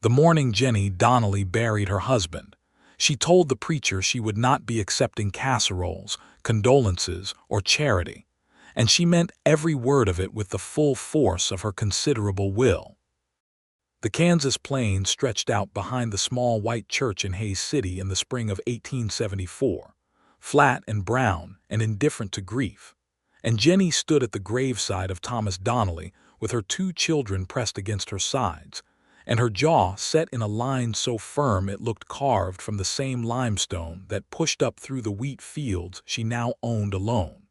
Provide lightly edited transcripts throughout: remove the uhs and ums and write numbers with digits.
The morning Jennie Donnelly buried her husband, she told the preacher she would not be accepting casseroles, condolences, or charity, and she meant every word of it with the full force of her considerable will. The Kansas plains stretched out behind the small white church in Hays City in the spring of 1874, flat and brown and indifferent to grief, and Jennie stood at the graveside of Thomas Donnelly with her two children pressed against her sides, and her jaw set in a line so firm it looked carved from the same limestone that pushed up through the wheat fields she now owned alone.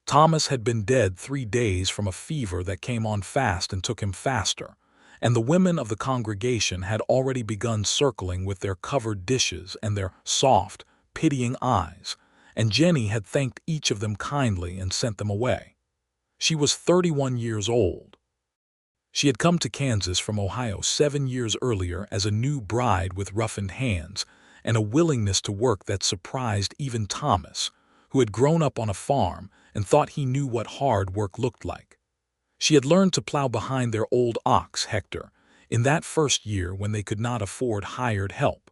Thomas had been dead 3 days from a fever that came on fast and took him faster, and the women of the congregation had already begun circling with their covered dishes and their soft, pitying eyes, and Jennie had thanked each of them kindly and sent them away. She was 31 years old. She had come to Kansas from Ohio 7 years earlier as a new bride with roughened hands and a willingness to work that surprised even Thomas, who had grown up on a farm and thought he knew what hard work looked like. She had learned to plow behind their old ox, Hector, in that first year when they could not afford hired help.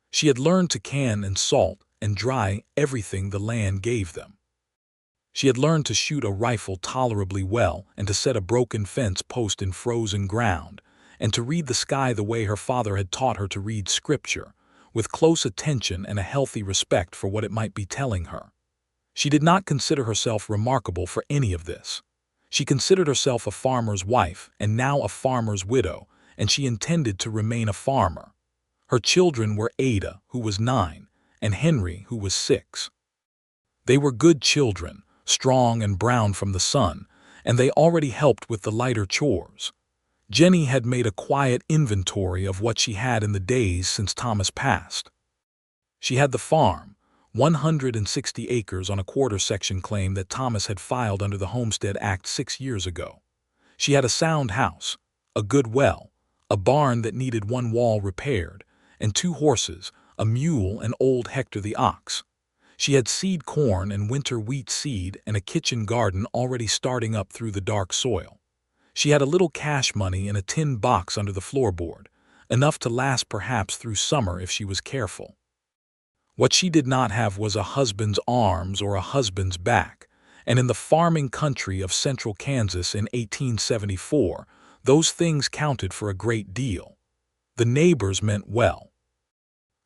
She had learned to can and salt and dry everything the land gave them. She had learned to shoot a rifle tolerably well and to set a broken fence post in frozen ground, and to read the sky the way her father had taught her to read Scripture, with close attention and a healthy respect for what it might be telling her. She did not consider herself remarkable for any of this. She considered herself a farmer's wife and now a farmer's widow, and she intended to remain a farmer. Her children were Ada, who was 9, and Henry, who was 6. They were good children, strong and brown from the sun, and they already helped with the lighter chores. Jennie had made a quiet inventory of what she had in the days since Thomas passed. She had the farm, 160 acres on a quarter-section claim that Thomas had filed under the Homestead Act 6 years ago. She had a sound house, a good well, a barn that needed one wall repaired, and 2 horses, a mule and old Hector the ox. She had seed corn and winter wheat seed and a kitchen garden already starting up through the dark soil. She had a little cash money in a tin box under the floorboard, enough to last perhaps through summer if she was careful. What she did not have was a husband's arms or a husband's back, and in the farming country of central Kansas in 1874, those things counted for a great deal. The neighbors meant well.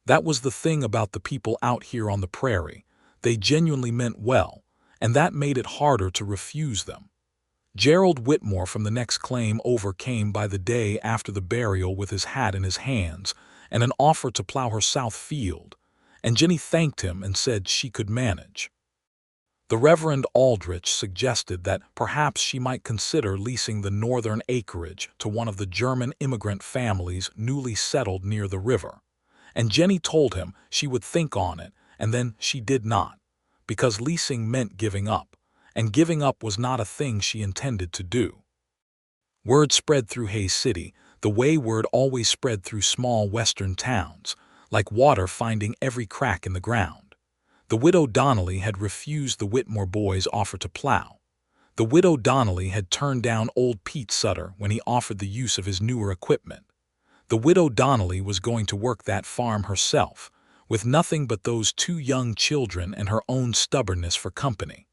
That was the thing about the people out here on the prairie. They genuinely meant well, and that made it harder to refuse them. Gerald Whitmore from the next claim over came by the day after the burial with his hat in his hands and an offer to plow her south field, and Jennie thanked him and said she could manage. The Reverend Aldrich suggested that perhaps she might consider leasing the northern acreage to one of the German immigrant families newly settled near the river, and Jennie told him she would think on it, and then she did not, because leasing meant giving up, and giving up was not a thing she intended to do. Word spread through Hays City, the way word always spread through small western towns, like water finding every crack in the ground. The widow Donnelly had refused the Whitmore boys' offer to plow. The widow Donnelly had turned down old Pete Sutter when he offered the use of his newer equipment. The widow Donnelly was going to work that farm herself, with nothing but those 2 young children and her own stubbornness for company.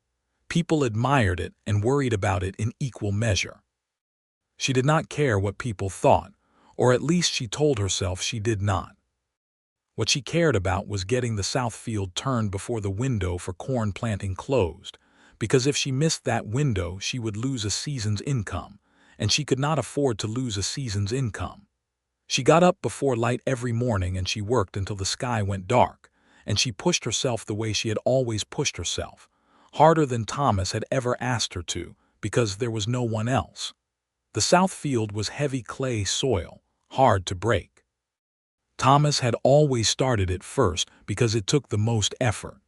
People admired it and worried about it in equal measure. She did not care what people thought, or at least she told herself she did not. What she cared about was getting the south field turned before the window for corn planting closed, because if she missed that window she would lose a season's income, and she could not afford to lose a season's income. She got up before light every morning and she worked until the sky went dark, and she pushed herself the way she had always pushed herself, harder than Thomas had ever asked her to, because there was no one else. The south field was heavy clay soil, hard to break. Thomas had always started it first because it took the most effort.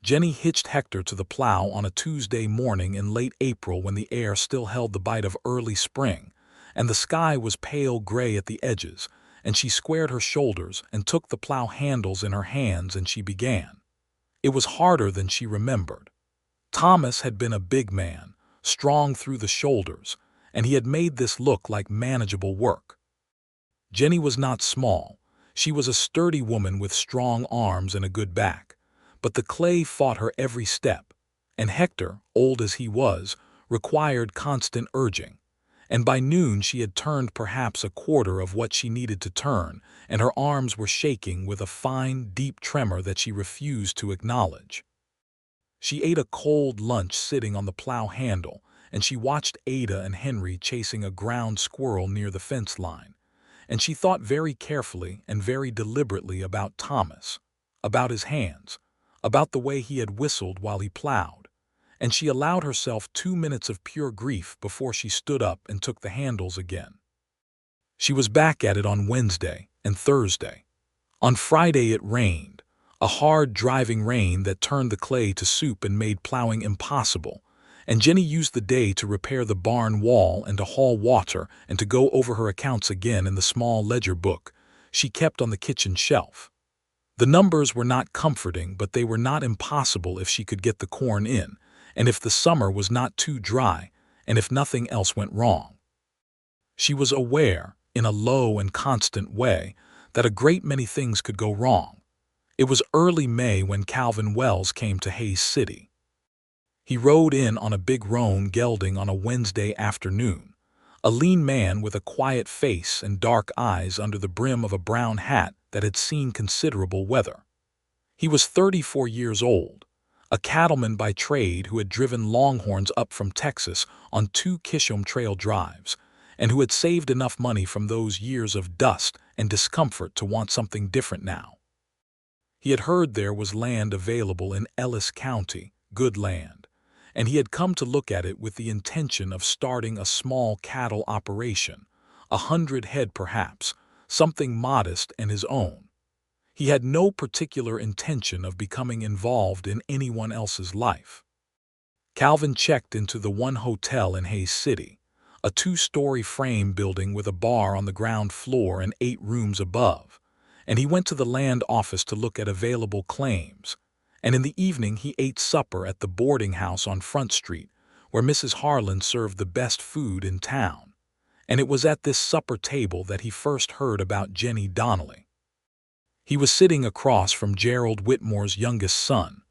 Jennie hitched Hector to the plow on a Tuesday morning in late April when the air still held the bite of early spring, and the sky was pale gray at the edges, and she squared her shoulders and took the plow handles in her hands and she began. It was harder than she remembered. Thomas had been a big man, strong through the shoulders, and he had made this look like manageable work. Jennie was not small. She was a sturdy woman with strong arms and a good back. But the clay fought her every step, and Hector, old as he was, required constant urging. And by noon she had turned perhaps a quarter of what she needed to turn, and her arms were shaking with a fine, deep tremor that she refused to acknowledge. She ate a cold lunch sitting on the plow handle, and she watched Ada and Henry chasing a ground squirrel near the fence line. And she thought very carefully and very deliberately about Thomas, about his hands, about the way he had whistled while he plowed. And she allowed herself 2 minutes of pure grief before she stood up and took the handles again. She was back at it on Wednesday and Thursday. On Friday it rained, a hard driving rain that turned the clay to soup and made plowing impossible, and Jennie used the day to repair the barn wall and to haul water and to go over her accounts again in the small ledger book she kept on the kitchen shelf. The numbers were not comforting, but they were not impossible if she could get the corn in, and if the summer was not too dry, and if nothing else went wrong. She was aware, in a low and constant way, that a great many things could go wrong. It was early May when Calvin Wells came to Hays City. He rode in on a big roan gelding on a Wednesday afternoon, a lean man with a quiet face and dark eyes under the brim of a brown hat that had seen considerable weather. He was 34 years old, a cattleman by trade who had driven longhorns up from Texas on 2 Kishom Trail drives, and who had saved enough money from those years of dust and discomfort to want something different now. He had heard there was land available in Ellis County, good land, and he had come to look at it with the intention of starting a small cattle operation, 100 head perhaps, something modest and his own. He had no particular intention of becoming involved in anyone else's life. Calvin checked into the one hotel in Hays City, a 2-story frame building with a bar on the ground floor and 8 rooms above, and he went to the land office to look at available claims. And in the evening he ate supper at the boarding house on Front Street, where Mrs. Harlan served the best food in town. And it was at this supper table that he first heard about Jennie Donnelly. He was sitting across from Gerald Whitmore's youngest son,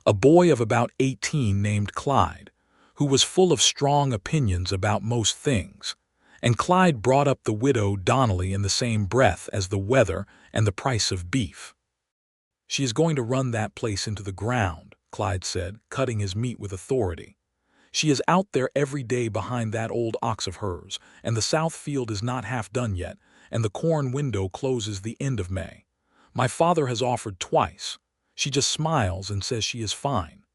a boy of about 18 named Clyde, who was full of strong opinions about most things, and Clyde brought up the widow Donnelly in the same breath as the weather and the price of beef. "She is going to run that place into the ground," Clyde said, cutting his meat with authority. "She is out there every day behind that old ox of hers, and the south field is not half done yet, and the corn window closes the end of May. My father has offered twice. She just smiles and says she is fine."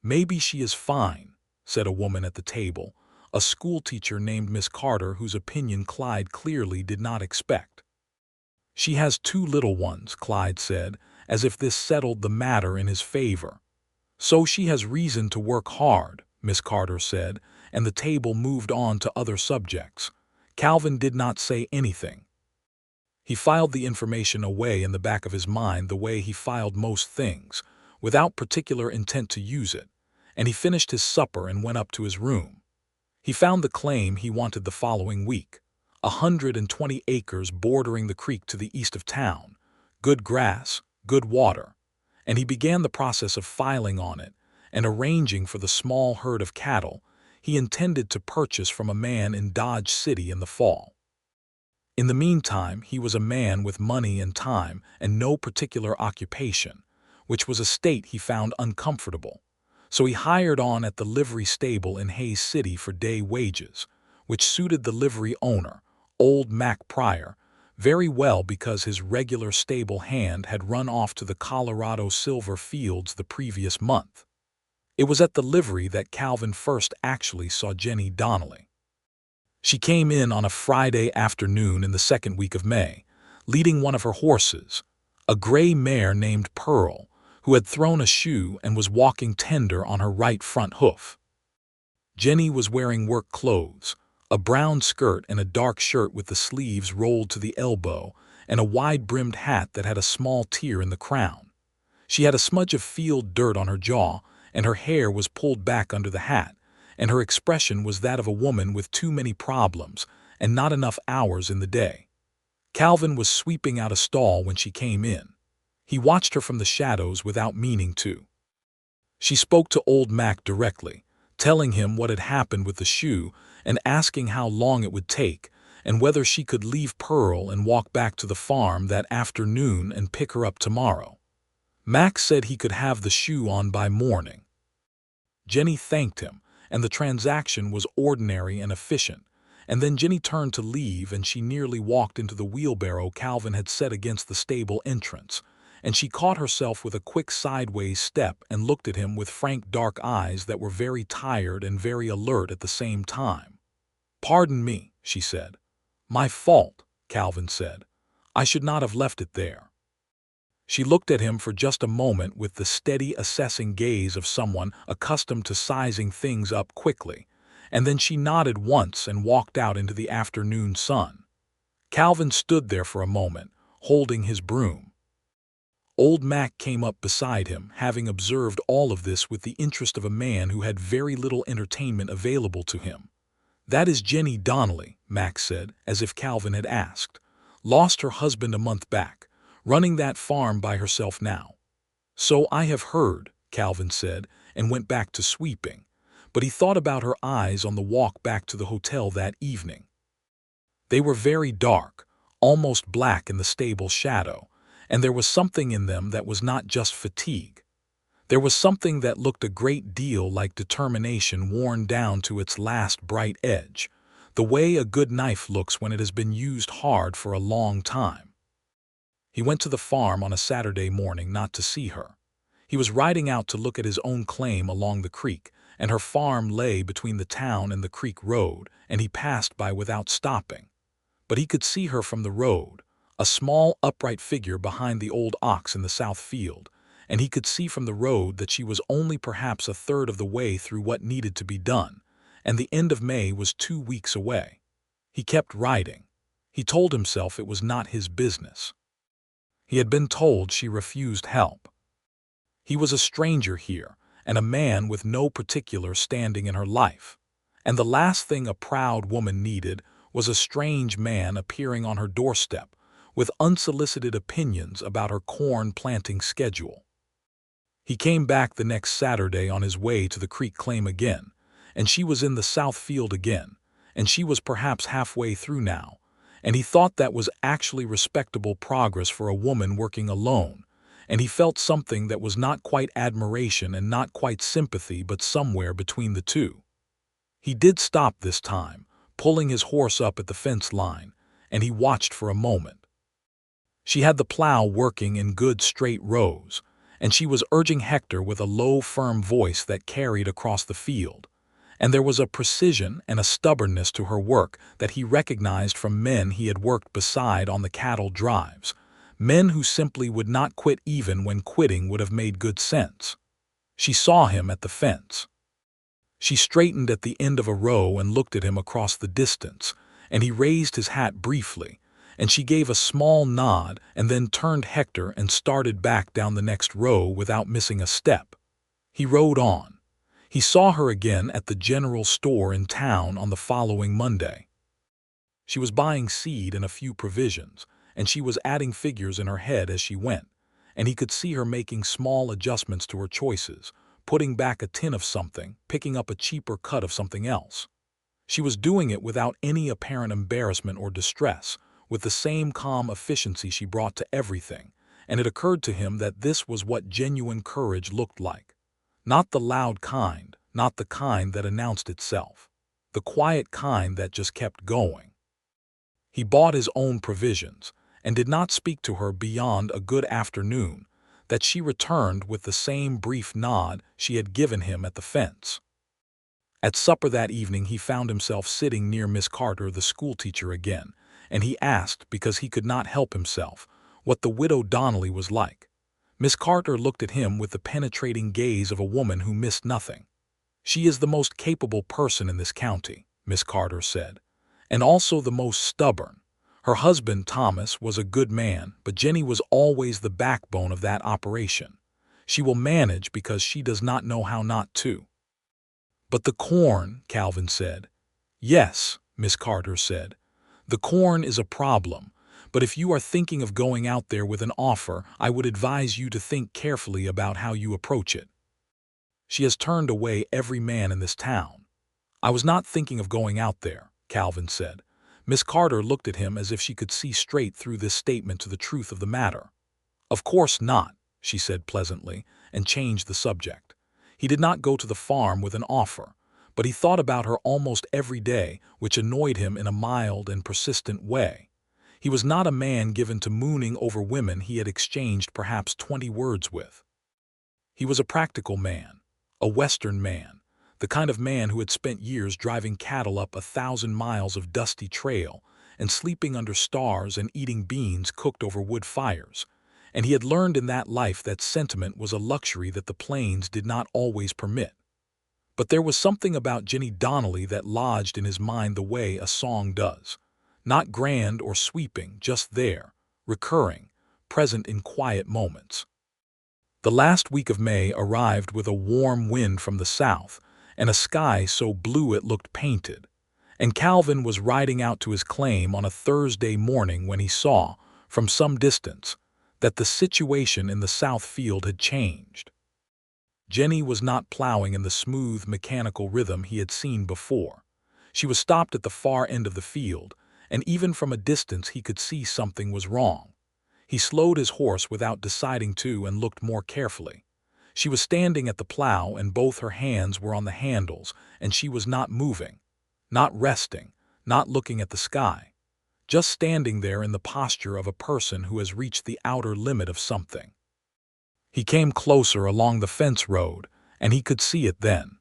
"Maybe she is fine," said a woman at the table, a schoolteacher named Miss Carter, whose opinion Clyde clearly did not expect. "She has 2 little ones," Clyde said, as if this settled the matter in his favor. "So she has reason to work hard," Miss Carter said, and the table moved on to other subjects. Calvin did not say anything. He filed the information away in the back of his mind the way he filed most things, without particular intent to use it, and he finished his supper and went up to his room. He found the claim he wanted the following week, 120 acres bordering the creek to the east of town, good grass, good water, and he began the process of filing on it and arranging for the small herd of cattle he intended to purchase from a man in Dodge City in the fall. In the meantime, he was a man with money and time and no particular occupation, which was a state he found uncomfortable. So he hired on at the livery stable in Hays City for day wages, which suited the livery owner, old Mac Pryor, very well because his regular stable hand had run off to the Colorado silver fields the previous month. It was at the livery that Calvin first actually saw Jennie Donnelly. She came in on a Friday afternoon in the 2nd week of May, leading one of her horses, a gray mare named Pearl, who had thrown a shoe and was walking tender on her right front hoof. Jennie was wearing work clothes, a brown skirt and a dark shirt with the sleeves rolled to the elbow, and a wide-brimmed hat that had a small tear in the crown. She had a smudge of field dirt on her jaw, and her hair was pulled back under the hat, and her expression was that of a woman with too many problems and not enough hours in the day. Calvin was sweeping out a stall when she came in. He watched her from the shadows without meaning to. She spoke to old Mac directly, telling him what had happened with the shoe and asking how long it would take and whether she could leave Pearl and walk back to the farm that afternoon and pick her up tomorrow. Mac said he could have the shoe on by morning. Jennie thanked him, and the transaction was ordinary and efficient, and then Jennie turned to leave and she nearly walked into the wheelbarrow Calvin had set against the stable entrance, and she caught herself with a quick sideways step and looked at him with frank dark eyes that were very tired and very alert at the same time. "Pardon me," she said. "My fault," Calvin said. "I should not have left it there." She looked at him for just a moment with the steady, assessing gaze of someone accustomed to sizing things up quickly, and then she nodded once and walked out into the afternoon sun. Calvin stood there for a moment, holding his broom. Old Mac came up beside him, having observed all of this with the interest of a man who had very little entertainment available to him. "That is Jennie Donnelly," Mac said, as if Calvin had asked. "Lost her husband a month back. Running that farm by herself now." "So I have heard," Calvin said, and went back to sweeping. But he thought about her eyes on the walk back to the hotel that evening. They were very dark, almost black in the stable shadow, and there was something in them that was not just fatigue. There was something that looked a great deal like determination worn down to its last bright edge, the way a good knife looks when it has been used hard for a long time. He went to the farm on a Saturday morning not to see her. He was riding out to look at his own claim along the creek, and her farm lay between the town and the creek road, and he passed by without stopping. But he could see her from the road, a small upright figure behind the old ox in the south field, and he could see from the road that she was only perhaps a third of the way through what needed to be done, and the end of May was 2 weeks away. He kept riding. He told himself it was not his business. He had been told she refused help. He was a stranger here, and a man with no particular standing in her life. And the last thing a proud woman needed was a strange man appearing on her doorstep with unsolicited opinions about her corn planting schedule. He came back the next Saturday on his way to the creek claim again, and she was in the south field again, and she was perhaps halfway through now, and he thought that was actually respectable progress for a woman working alone, and he felt something that was not quite admiration and not quite sympathy but somewhere between the two. He did stop this time, pulling his horse up at the fence line, and he watched for a moment. She had the plow working in good straight rows, and she was urging Hector with a low, firm voice that carried across the field. And there was a precision and a stubbornness to her work that he recognized from men he had worked beside on the cattle drives, men who simply would not quit even when quitting would have made good sense. She saw him at the fence. She straightened at the end of a row and looked at him across the distance, and he raised his hat briefly, and she gave a small nod and then turned Hector and started back down the next row without missing a step. He rode on. He saw her again at the general store in town on the following Monday. She was buying seed and a few provisions, and she was adding figures in her head as she went, and he could see her making small adjustments to her choices, putting back a tin of something, picking up a cheaper cut of something else. She was doing it without any apparent embarrassment or distress, with the same calm efficiency she brought to everything, and it occurred to him that this was what genuine courage looked like. Not the loud kind, not the kind that announced itself, the quiet kind that just kept going. He bought his own provisions, and did not speak to her beyond a good afternoon, that she returned with the same brief nod she had given him at the fence. At supper that evening he found himself sitting near Miss Carter, the schoolteacher, again, and he asked, because he could not help himself, what the widow Donnelly was like. Miss Carter looked at him with the penetrating gaze of a woman who missed nothing. "She is the most capable person in this county," Miss Carter said, "and also the most stubborn. Her husband, Thomas, was a good man, but Jennie was always the backbone of that operation. She will manage because she does not know how not to." "But the corn," Calvin said. "Yes," Miss Carter said. "The corn is a problem, But if you are thinking of going out there with an offer, I would advise you to think carefully about how you approach it. She has turned away every man in this town. I was not thinking of going out there, Calvin said. Miss Carter looked at him as if she could see straight through this statement to the truth of the matter. Of course not, she said pleasantly, and changed the subject. He did not go to the farm with an offer, but he thought about her almost every day, which annoyed him in a mild and persistent way. He was not a man given to mooning over women he had exchanged perhaps 20 words with. He was a practical man, a Western man, the kind of man who had spent years driving cattle up 1,000 miles of dusty trail and sleeping under stars and eating beans cooked over wood fires. And he had learned in that life that sentiment was a luxury that the plains did not always permit. But there was something about Jennie Donnelly that lodged in his mind the way a song does. Not grand or sweeping, just there, recurring, present in quiet moments. The last week of May arrived with a warm wind from the south and a sky so blue it looked painted. And Calvin was riding out to his claim on a Thursday morning when he saw, from some distance, that the situation in the south field had changed. Jennie was not plowing in the smooth, mechanical rhythm he had seen before. She was stopped at the far end of the field, and even from a distance he could see something was wrong. He slowed his horse without deciding to and looked more carefully. She was standing at the plow and both her hands were on the handles, and she was not moving, not resting, not looking at the sky, just standing there in the posture of a person who has reached the outer limit of something. He came closer along the fence road, and he could see it then.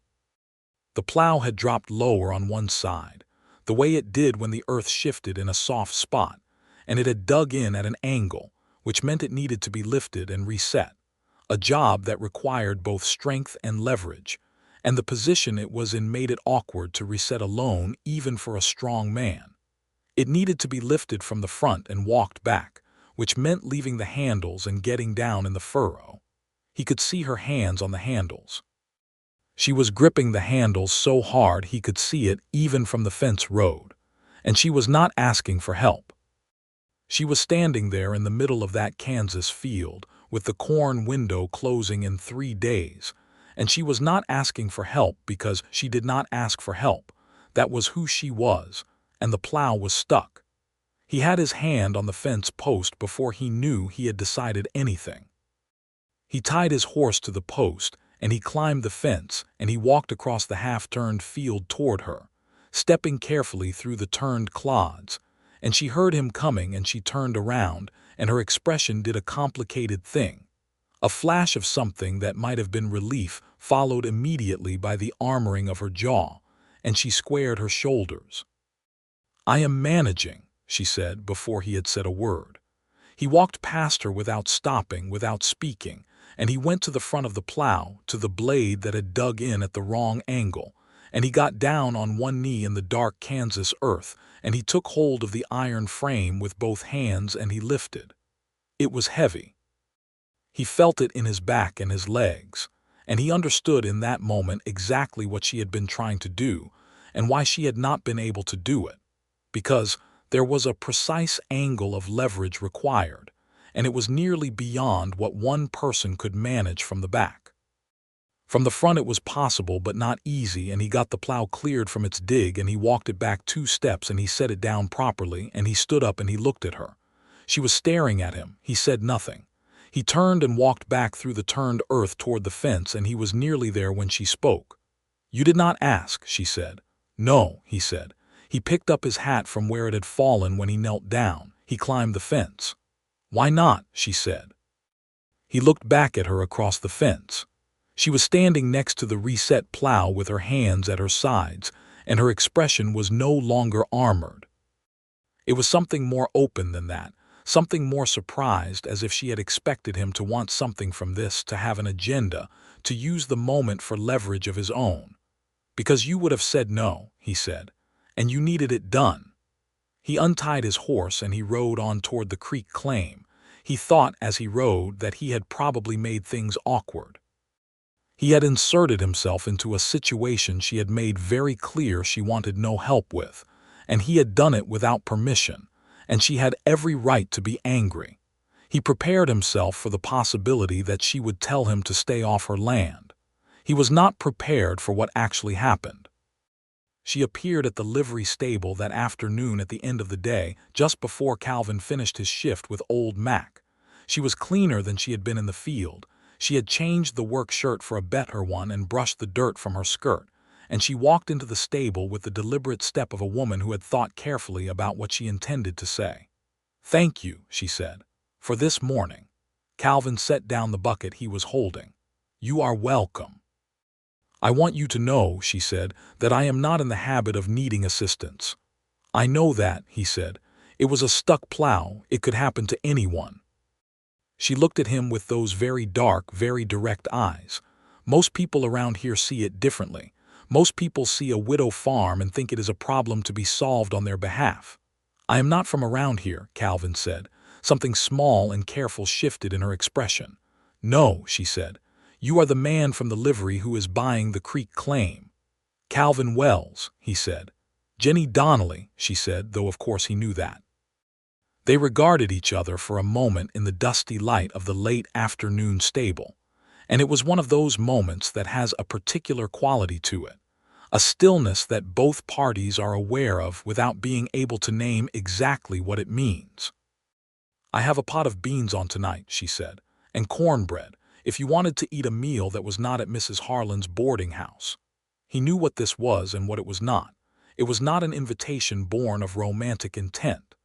The plow had dropped lower on one side, the way it did when the earth shifted in a soft spot, and it had dug in at an angle, which meant it needed to be lifted and reset, a job that required both strength and leverage, and the position it was in made it awkward to reset alone even for a strong man. It needed to be lifted from the front and walked back, which meant leaving the handles and getting down in the furrow. He could see her hands on the handles. She was gripping the handles so hard he could see it even from the fence road, and she was not asking for help. She was standing there in the middle of that Kansas field, with the corn window closing in 3 days, and she was not asking for help because she did not ask for help. That was who she was, and the plow was stuck. He had his hand on the fence post before he knew he had decided anything. He tied his horse to the post, and he climbed the fence, and he walked across the half-turned field toward her, stepping carefully through the turned clods, and she heard him coming and she turned around, and her expression did a complicated thing. A flash of something that might have been relief followed immediately by the armoring of her jaw, and she squared her shoulders. "I am managing," she said before he had said a word. He walked past her without stopping, without speaking, and he went to the front of the plow, to the blade that had dug in at the wrong angle, and he got down on one knee in the dark Kansas earth, and he took hold of the iron frame with both hands and he lifted. It was heavy. He felt it in his back and his legs, and he understood in that moment exactly what she had been trying to do and why she had not been able to do it. Because there was a precise angle of leverage required, and it was nearly beyond what one person could manage from the back. From the front it was possible but not easy, and he got the plow cleared from its dig and he walked it back 2 steps and he set it down properly, and he stood up and he looked at her. She was staring at him. He said nothing. He turned and walked back through the turned earth toward the fence, and he was nearly there when she spoke. "You did not ask," she said. "No," he said. He picked up his hat from where it had fallen when he knelt down. He climbed the fence. "Why not?" she said. He looked back at her across the fence. She was standing next to the reset plow with her hands at her sides, and her expression was no longer armored. It was something more open than that, something more surprised, as if she had expected him to want something from this, to have an agenda, to use the moment for leverage of his own. "Because you would have said no," he said, "and you needed it done." He untied his horse and he rode on toward the creek claim. He thought as he rode that he had probably made things awkward. He had inserted himself into a situation she had made very clear she wanted no help with, and he had done it without permission, and she had every right to be angry. He prepared himself for the possibility that she would tell him to stay off her land. He was not prepared for what actually happened. She appeared at the livery stable that afternoon at the end of the day, just before Calvin finished his shift with old Mac. She was cleaner than she had been in the field. She had changed the work shirt for a better one and brushed the dirt from her skirt, and she walked into the stable with the deliberate step of a woman who had thought carefully about what she intended to say. "Thank you," she said, "for this morning." Calvin set down the bucket he was holding. "You are welcome." "I want you to know," she said, "that I am not in the habit of needing assistance." "I know that," he said. "It was a stuck plow. It could happen to anyone." She looked at him with those very dark, very direct eyes. "Most people around here see it differently. Most people see a widow farm and think it is a problem to be solved on their behalf." "I am not from around here," Calvin said. Something small and careful shifted in her expression. "No," she said. "You are the man from the livery who is buying the creek claim." "Calvin Wells," he said. "Jennie Donnelly," she said, though of course he knew that. They regarded each other for a moment in the dusty light of the late afternoon stable, and it was one of those moments that has a particular quality to it, a stillness that both parties are aware of without being able to name exactly what it means. "I have a pot of beans on tonight," she said, "and cornbread, if you wanted to eat a meal that was not at Mrs. Harlan's boarding house." He knew what this was and what it was not. It was not an invitation born of romantic intent.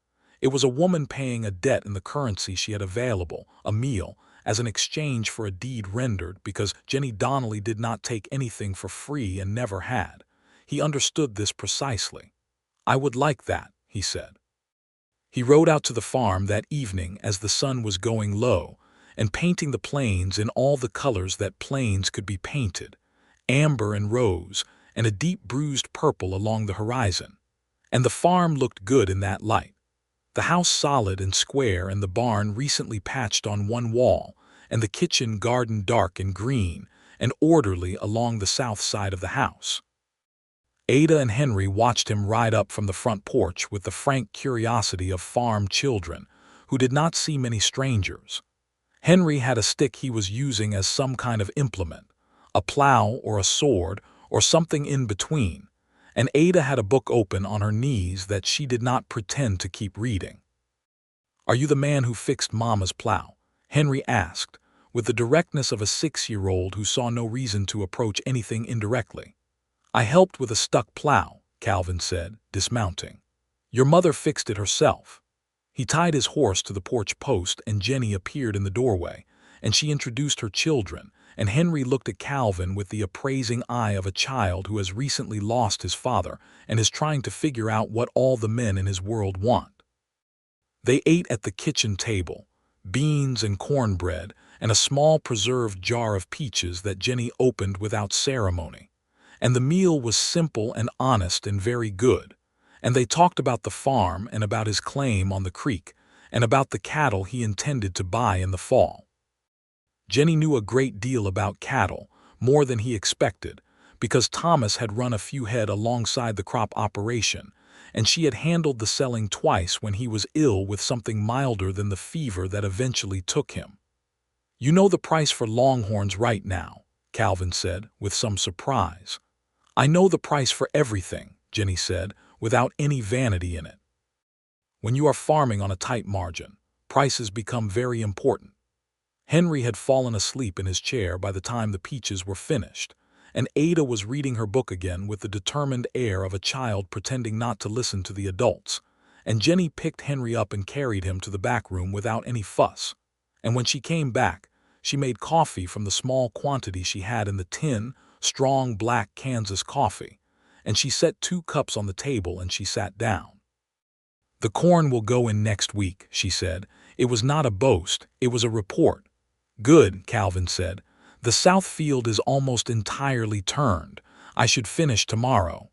It was a woman paying a debt in the currency she had available, a meal, as an exchange for a deed rendered, because Jennie Donnelly did not take anything for free and never had. He understood this precisely. "I would like that," he said. He rode out to the farm that evening as the sun was going low and painting the plains in all the colors that plains could be painted, amber and rose, and a deep bruised purple along the horizon. And the farm looked good in that light. The house solid and square, and the barn recently patched on one wall, and the kitchen garden dark and green and orderly along the south side of the house. Ada and Henry watched him ride up from the front porch with the frank curiosity of farm children who did not see many strangers. Henry had a stick he was using as some kind of implement, a plow or a sword or something in between, and Ada had a book open on her knees that she did not pretend to keep reading. "Are you the man who fixed Mama's plow?" Henry asked, with the directness of a 6-year-old who saw no reason to approach anything indirectly. "I helped with a stuck plow," Calvin said, dismounting. "Your mother fixed it herself." He tied his horse to the porch post, and Jennie appeared in the doorway, and she introduced her children, and Henry looked at Calvin with the appraising eye of a child who has recently lost his father and is trying to figure out what all the men in his world want. They ate at the kitchen table, beans and cornbread and a small preserved jar of peaches that Jennie opened without ceremony. And the meal was simple and honest and very good. And they talked about the farm and about his claim on the creek and about the cattle he intended to buy in the fall. Jennie knew a great deal about cattle, more than he expected, because Thomas had run a few head alongside the crop operation, and she had handled the selling twice when he was ill with something milder than the fever that eventually took him. "You know the price for longhorns right now," Calvin said, with some surprise. "I know the price for everything," Jennie said, without any vanity in it. "When you are farming on a tight margin, prices become very important." Henry had fallen asleep in his chair by the time the peaches were finished, and Ada was reading her book again with the determined air of a child pretending not to listen to the adults, and Jennie picked Henry up and carried him to the back room without any fuss. And when she came back, she made coffee from the small quantity she had in the tin, strong black Kansas coffee, and she set 2 cups on the table and she sat down. "The corn will go in next week," she said. It was not a boast, it was a report. "Good," Calvin said. "The south field is almost entirely turned. I should finish tomorrow."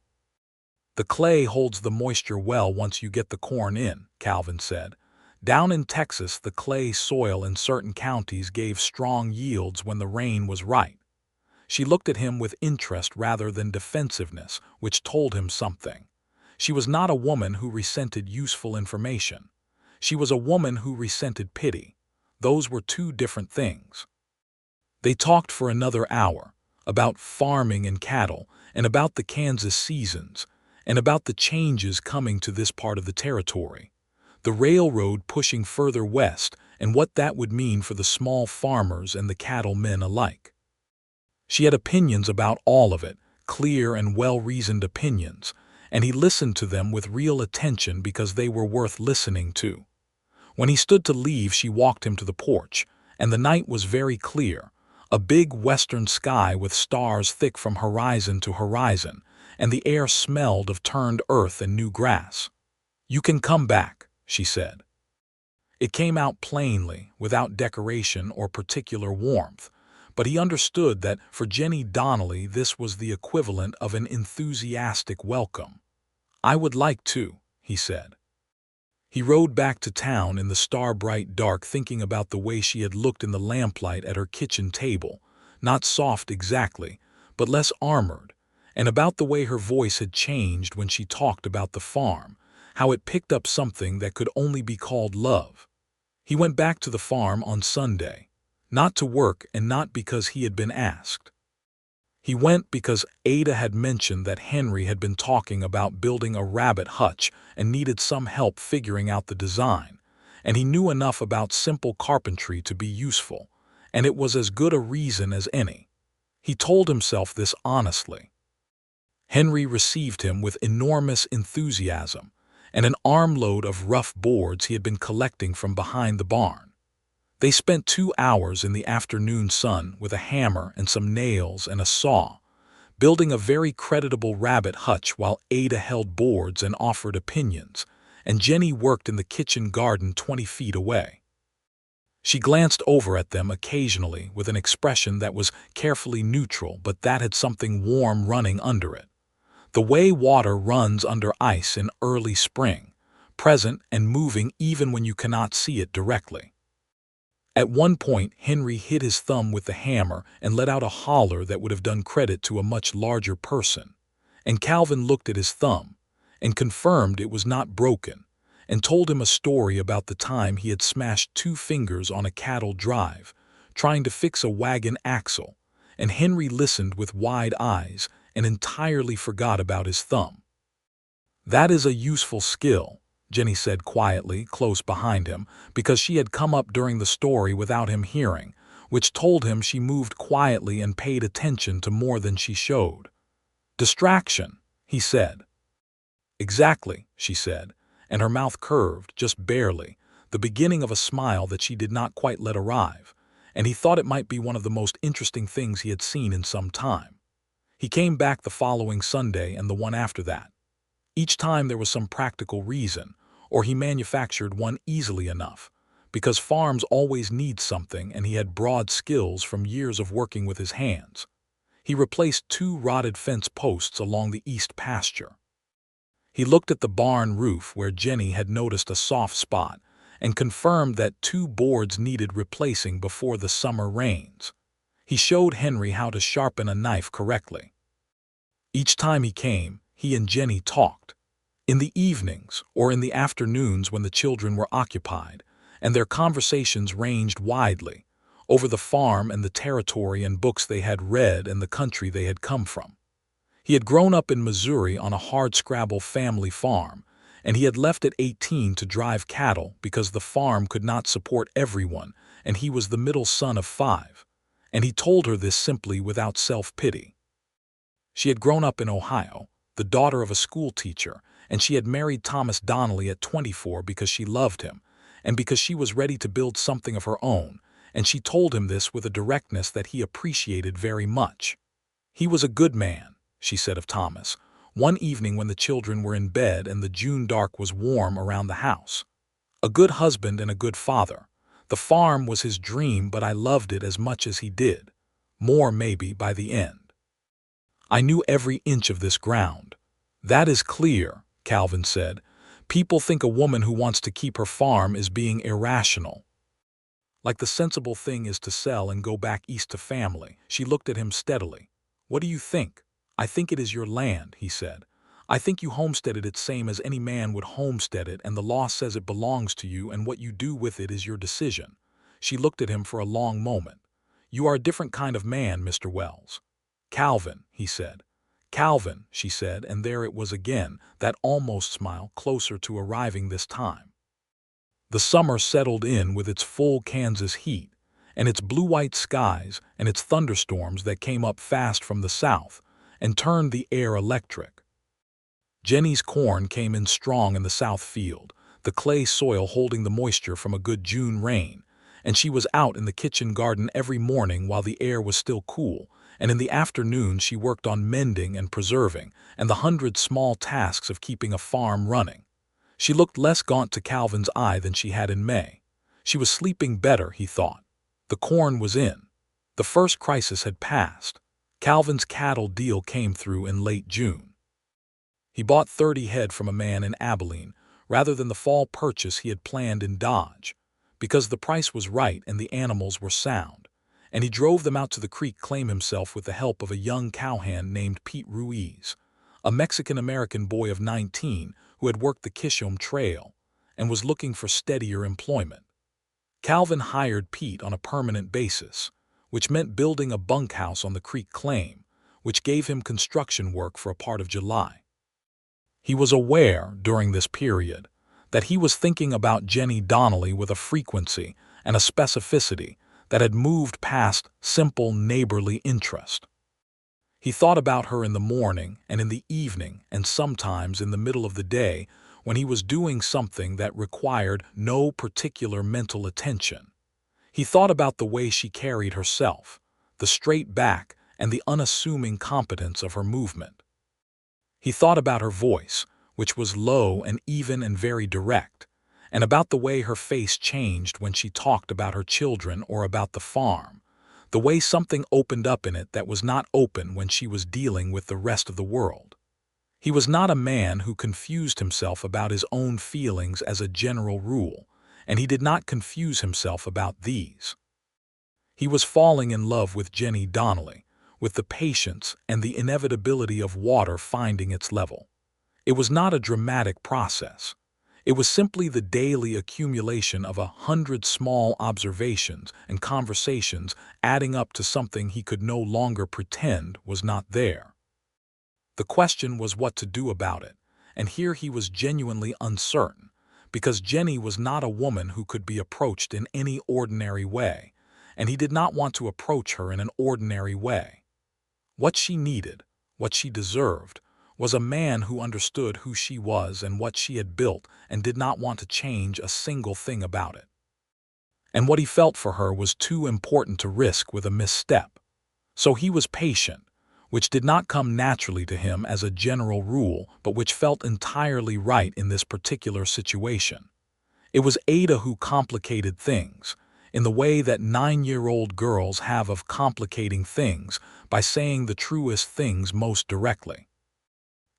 "The clay holds the moisture well once you get the corn in," Calvin said. "Down in Texas, the clay soil in certain counties gave strong yields when the rain was right." She looked at him with interest rather than defensiveness, which told him something. She was not a woman who resented useful information. She was a woman who resented pity. Those were two different things. They talked for another hour, about farming and cattle, and about the Kansas seasons, and about the changes coming to this part of the territory, the railroad pushing further west, and what that would mean for the small farmers and the cattlemen alike. She had opinions about all of it, clear and well-reasoned opinions, and he listened to them with real attention because they were worth listening to. When he stood to leave, she walked him to the porch, and the night was very clear, a big western sky with stars thick from horizon to horizon, and the air smelled of turned earth and new grass. "You can come back," she said. It came out plainly, without decoration or particular warmth, but he understood that for Jennie Donnelly this was the equivalent of an enthusiastic welcome. "I would like to," he said. He rode back to town in the star-bright dark, thinking about the way she had looked in the lamplight at her kitchen table, not soft exactly, but less armored, and about the way her voice had changed when she talked about the farm, how it picked up something that could only be called love. He went back to the farm on Sunday, not to work and not because he had been asked. He went because Ada had mentioned that Henry had been talking about building a rabbit hutch and needed some help figuring out the design, and he knew enough about simple carpentry to be useful, and it was as good a reason as any. He told himself this honestly. Henry received him with enormous enthusiasm and an armload of rough boards he had been collecting from behind the barn. They spent 2 hours in the afternoon sun with a hammer and some nails and a saw, building a very creditable rabbit hutch while Ada held boards and offered opinions, and Jennie worked in the kitchen garden 20 feet away. She glanced over at them occasionally with an expression that was carefully neutral, but that had something warm running under it. The way water runs under ice in early spring, present and moving even when you cannot see it directly. At one point, Henry hit his thumb with the hammer and let out a holler that would have done credit to a much larger person, and Calvin looked at his thumb and confirmed it was not broken, and told him a story about the time he had smashed 2 fingers on a cattle drive, trying to fix a wagon axle, and Henry listened with wide eyes and entirely forgot about his thumb. "That is a useful skill," Jennie said quietly, close behind him, because she had come up during the story without him hearing, which told him she moved quietly and paid attention to more than she showed. "Distraction," he said. "Exactly," she said, and her mouth curved, just barely, the beginning of a smile that she did not quite let arrive, and he thought it might be one of the most interesting things he had seen in some time. He came back the following Sunday and the one after that. Each time there was some practical reason, or he manufactured one easily enough, because farms always need something and he had broad skills from years of working with his hands. He replaced 2 rotted fence posts along the east pasture. He looked at the barn roof where Jennie had noticed a soft spot and confirmed that 2 boards needed replacing before the summer rains. He showed Henry how to sharpen a knife correctly. Each time he came, he and Jennie talked, in the evenings or in the afternoons when the children were occupied, and their conversations ranged widely, over the farm and the territory and books they had read and the country they had come from. He had grown up in Missouri on a hardscrabble family farm, and he had left at 18 to drive cattle because the farm could not support everyone, and he was the middle son of 5, and he told her this simply without self-pity. She had grown up in Ohio, the daughter of a school teacher, and she had married Thomas Donnelly at 24 because she loved him, and because she was ready to build something of her own, and she told him this with a directness that he appreciated very much. He was a good man, she said of Thomas, one evening when the children were in bed and the June dark was warm around the house. A good husband and a good father. The farm was his dream, but I loved it as much as he did. More, maybe, by the end. I knew every inch of this ground. That is clear, Calvin said. People think a woman who wants to keep her farm is being irrational. Like the sensible thing is to sell and go back east to family. She looked at him steadily. What do you think? I think it is your land, he said. I think you homesteaded it same as any man would homestead it, and the law says it belongs to you, and what you do with it is your decision." She looked at him for a long moment. "You are a different kind of man, Mr. Wells." "Calvin," he said. "Calvin," she said, and there it was again, that almost smile, closer to arriving this time. The summer settled in with its full Kansas heat, and its blue-white skies, and its thunderstorms that came up fast from the south, and turned the air electric. Jennie's corn came in strong in the south field, the clay soil holding the moisture from a good June rain, and she was out in the kitchen garden every morning while the air was still cool, and in the afternoon she worked on mending and preserving, and the 100 small tasks of keeping a farm running. She looked less gaunt to Calvin's eye than she had in May. She was sleeping better, he thought. The corn was in. The first crisis had passed. Calvin's cattle deal came through in late June. He bought 30 head from a man in Abilene, rather than the fall purchase he had planned in Dodge, because the price was right and the animals were sound, and he drove them out to the creek claim himself with the help of a young cowhand named Pete Ruiz, a Mexican-American boy of 19 who had worked the Kishom Trail and was looking for steadier employment. Calvin hired Pete on a permanent basis, which meant building a bunkhouse on the creek claim, which gave him construction work for a part of July. He was aware, during this period, that he was thinking about Jennie Donnelly with a frequency and a specificity that had moved past simple neighborly interest. He thought about her in the morning and in the evening and sometimes in the middle of the day when he was doing something that required no particular mental attention. He thought about the way she carried herself, the straight back and the unassuming competence of her movement. He thought about her voice, which was low and even and very direct, and about the way her face changed when she talked about her children or about the farm, the way something opened up in it that was not open when she was dealing with the rest of the world. He was not a man who confused himself about his own feelings as a general rule, and he did not confuse himself about these. He was falling in love with Jennie Donnelly, with the patience and the inevitability of water finding its level. It was not a dramatic process. It was simply the daily accumulation of 100 small observations and conversations adding up to something he could no longer pretend was not there. The question was what to do about it, and here he was genuinely uncertain, because Jennie was not a woman who could be approached in any ordinary way, and he did not want to approach her in an ordinary way. What she needed, what she deserved, was a man who understood who she was and what she had built and did not want to change a single thing about it. And what he felt for her was too important to risk with a misstep. So he was patient, which did not come naturally to him as a general rule, but which felt entirely right in this particular situation. It was Ada who complicated things, in the way that 9-year-old girls have of complicating things by saying the truest things most directly.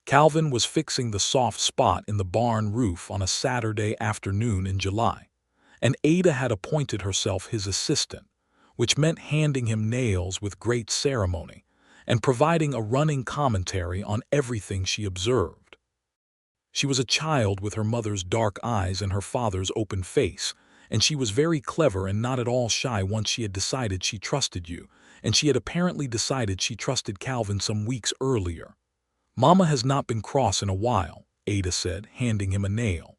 Calvin was fixing the soft spot in the barn roof on a Saturday afternoon in July, and Ada had appointed herself his assistant, which meant handing him nails with great ceremony and providing a running commentary on everything she observed. She was a child with her mother's dark eyes and her father's open face, and she was very clever and not at all shy once she had decided she trusted you, and she had apparently decided she trusted Calvin some weeks earlier. "Mama has not been cross in a while," Ada said, handing him a nail.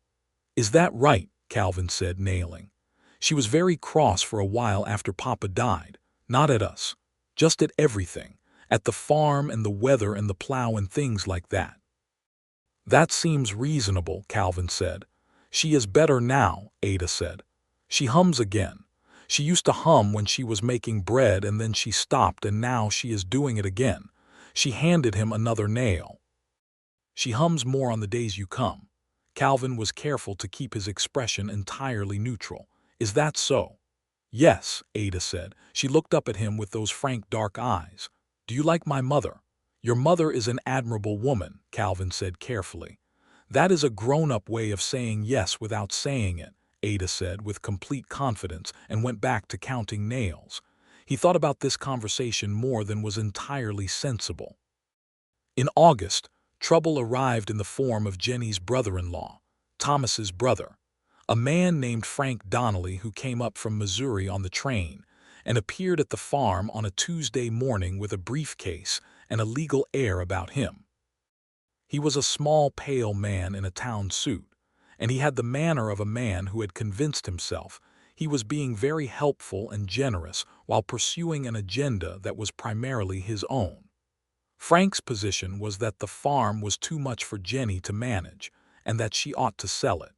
"Is that right?" Calvin said, nailing. "She was very cross for a while after Papa died, not at us, just at everything, at the farm and the weather and the plow and things like that." "That seems reasonable," Calvin said. "She is better now," Ada said. "She hums again. She used to hum when she was making bread and then she stopped and now she is doing it again." She handed him another nail. "She hums more on the days you come." Calvin was careful to keep his expression entirely neutral. "Is that so?" "Yes," Ada said. She looked up at him with those frank dark eyes. "Do you like my mother?" "Your mother is an admirable woman," Calvin said carefully. "That is a grown-up way of saying yes without saying it," Ada said with complete confidence and went back to counting nails. He thought about this conversation more than was entirely sensible. In August, trouble arrived in the form of Jennie's brother-in-law, Thomas's brother, a man named Frank Donnelly who came up from Missouri on the train and appeared at the farm on a Tuesday morning with a briefcase and a legal air about him. He was a small, pale man in a town suit, and he had the manner of a man who had convinced himself he was being very helpful and generous while pursuing an agenda that was primarily his own. Frank's position was that the farm was too much for Jennie to manage and that she ought to sell it.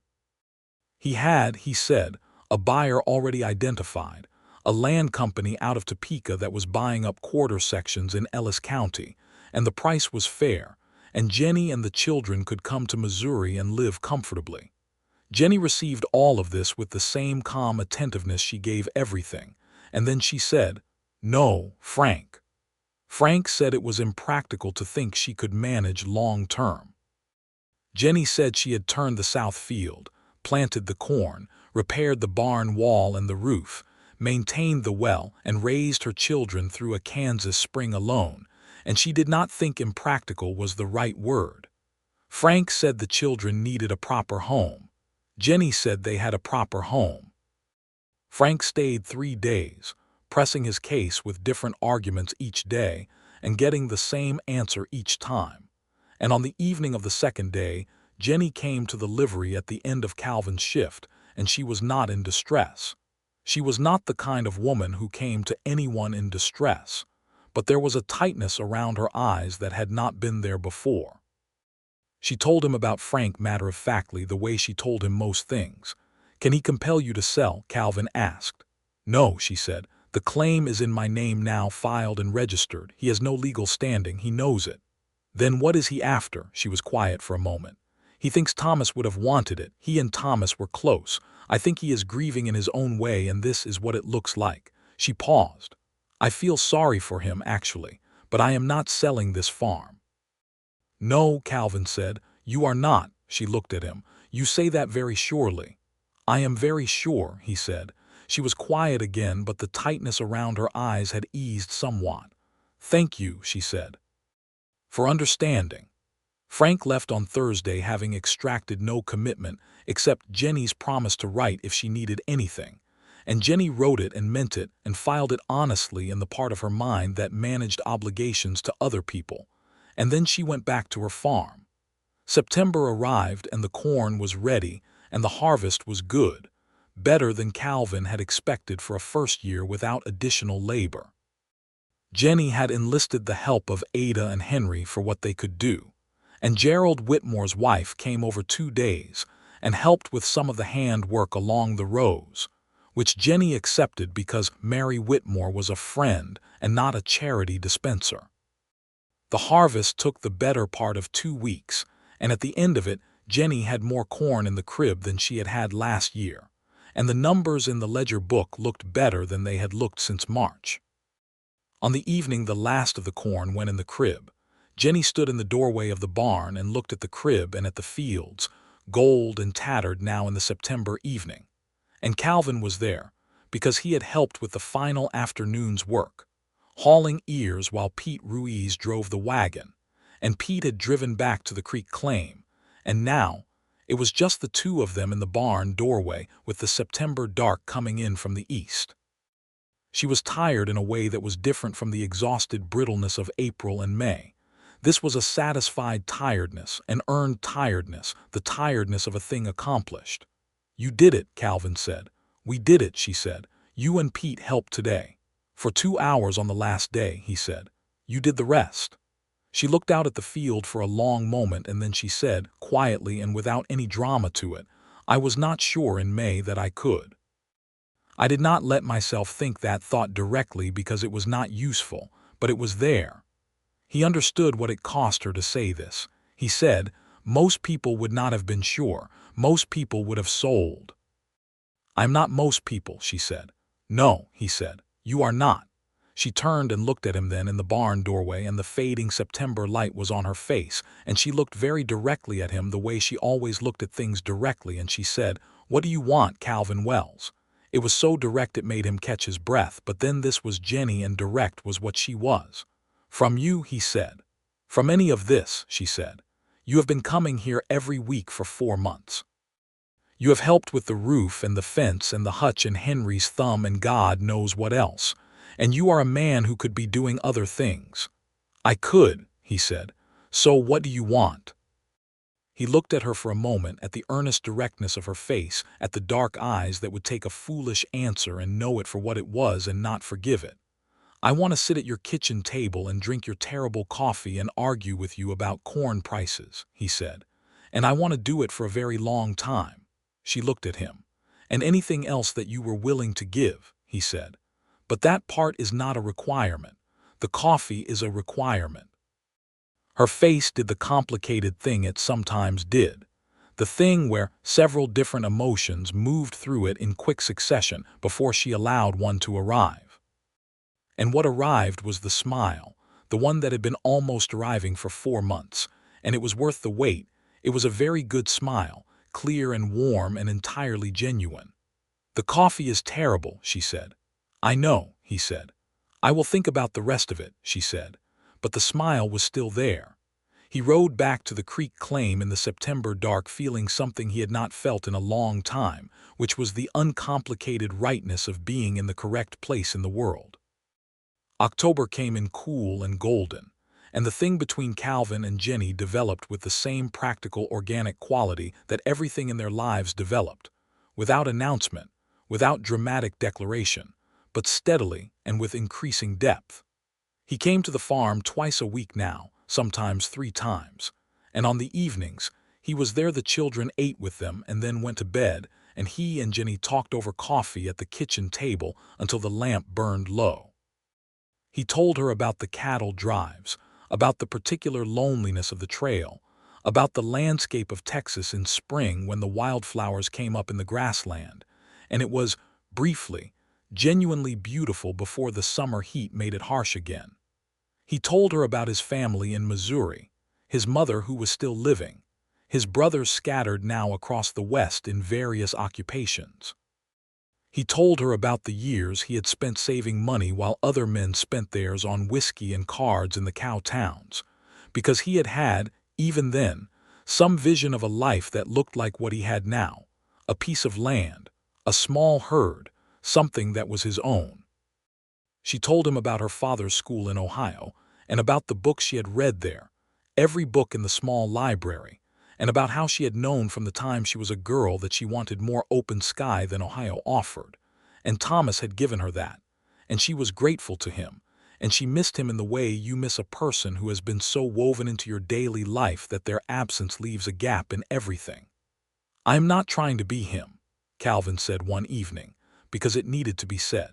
He had, he said, a buyer already identified, a land company out of Topeka that was buying up quarter sections in Ellis County, and the price was fair, and Jennie and the children could come to Missouri and live comfortably. Jennie received all of this with the same calm attentiveness she gave everything, and then she said, "No, Frank." Frank said it was impractical to think she could manage long-term. Jennie said she had turned the south field, planted the corn, repaired the barn wall and the roof, maintained the well, and raised her children through a Kansas spring alone, and she did not think impractical was the right word. Frank said the children needed a proper home. Jennie said they had a proper home. Frank stayed 3 days, pressing his case with different arguments each day and getting the same answer each time. And on the evening of the second day, Jennie came to the livery at the end of Calvin's shift, and she was not in distress. She was not the kind of woman who came to anyone in distress, but there was a tightness around her eyes that had not been there before. She told him about Frank matter-of-factly, the way she told him most things. "Can he compel you to sell?" Calvin asked. "No," she said. "The claim is in my name now, filed and registered. He has no legal standing. He knows it." "Then what is he after?" She was quiet for a moment. "He thinks Thomas would have wanted it. He and Thomas were close. I think he is grieving in his own way, and this is what it looks like." She paused. "I feel sorry for him, actually, but I am not selling this farm." "No," Calvin said, "you are not." She looked at him. "You say that very surely." "I am very sure," he said. She was quiet again, but the tightness around her eyes had eased somewhat. "Thank you," she said, "for understanding." Frank left on Thursday, having extracted no commitment except Jennie's promise to write if she needed anything. And Jennie wrote it and meant it and filed it honestly in the part of her mind that managed obligations to other people. And then she went back to her farm. September arrived and the corn was ready and the harvest was good, better than Calvin had expected for a first year without additional labor. Jennie had enlisted the help of Ada and Henry for what they could do, and Gerald Whitmore's wife came over 2 days and helped with some of the hand work along the rows, which Jennie accepted because Mary Whitmore was a friend and not a charity dispenser. The harvest took the better part of 2 weeks, and at the end of it, Jennie had more corn in the crib than she had had last year, and the numbers in the ledger book looked better than they had looked since March. On the evening the last of the corn went in the crib, Jennie stood in the doorway of the barn and looked at the crib and at the fields, gold and tattered now in the September evening. And Calvin was there, because he had helped with the final afternoon's work, hauling ears while Pete Ruiz drove the wagon, and Pete had driven back to the creek claim, and now it was just the two of them in the barn doorway with the September dark coming in from the east. She was tired in a way that was different from the exhausted brittleness of April and May. This was a satisfied tiredness, an earned tiredness, the tiredness of a thing accomplished. "You did it," Calvin said. "We did it," she said. "You and Pete helped today. For 2 hours on the last day," he said. "You did the rest." She looked out at the field for a long moment and then she said, quietly and without any drama to it, "I was not sure in May that I could." I did not let myself think that thought directly because it was not useful, but it was there. He understood what it cost her to say this. He said, "Most people would not have been sure. Most people would have sold." "I'm not most people," she said. "No," he said, "you are not." She turned and looked at him then in the barn doorway, and the fading September light was on her face, and she looked very directly at him the way she always looked at things directly, and she said, "What do you want, Calvin Wells?" It was so direct it made him catch his breath, but then this was Jennie and direct was what she was. "From you," he said. "From any of this," she said. You have been coming here every week for 4 months. You have helped with the roof and the fence and the hutch and Henry's thumb and God knows what else. And you are a man who could be doing other things. I could, he said. So what do you want? He looked at her for a moment, at the earnest directness of her face, at the dark eyes that would take a foolish answer and know it for what it was and not forgive it. I want to sit at your kitchen table and drink your terrible coffee and argue with you about corn prices, he said. And I want to do it for a very long time. She looked at him. And anything else that you were willing to give, he said. But that part is not a requirement. The coffee is a requirement. Her face did the complicated thing it sometimes did. The thing where several different emotions moved through it in quick succession before she allowed one to arrive. And what arrived was the smile, the one that had been almost arriving for 4 months, and it was worth the wait. It was a very good smile, clear and warm and entirely genuine. The coffee is terrible, she said. I know, he said. I will think about the rest of it, she said. But the smile was still there. He rode back to the creek claim in the September dark feeling something he had not felt in a long time, which was the uncomplicated rightness of being in the correct place in the world. October came in cool and golden, and the thing between Calvin and Jennie developed with the same practical organic quality that everything in their lives developed, without announcement, without dramatic declaration, but steadily and with increasing depth. He came to the farm twice a week now, sometimes 3 times, and on the evenings, he was there. The children ate with them and then went to bed, and he and Jennie talked over coffee at the kitchen table until the lamp burned low. He told her about the cattle drives, about the particular loneliness of the trail, about the landscape of Texas in spring when the wildflowers came up in the grassland, and it was, briefly, genuinely beautiful before the summer heat made it harsh again. He told her about his family in Missouri, his mother who was still living, his brothers scattered now across the West in various occupations. He told her about the years he had spent saving money while other men spent theirs on whiskey and cards in the cow towns, because he had had, even then, some vision of a life that looked like what he had now, a piece of land, a small herd, something that was his own. She told him about her father's school in Ohio, and about the books she had read there, every book in the small library, and about how she had known from the time she was a girl that she wanted more open sky than Ohio offered, and Thomas had given her that, and she was grateful to him, and she missed him in the way you miss a person who has been so woven into your daily life that their absence leaves a gap in everything. I am not trying to be him, Calvin said one evening, because it needed to be said.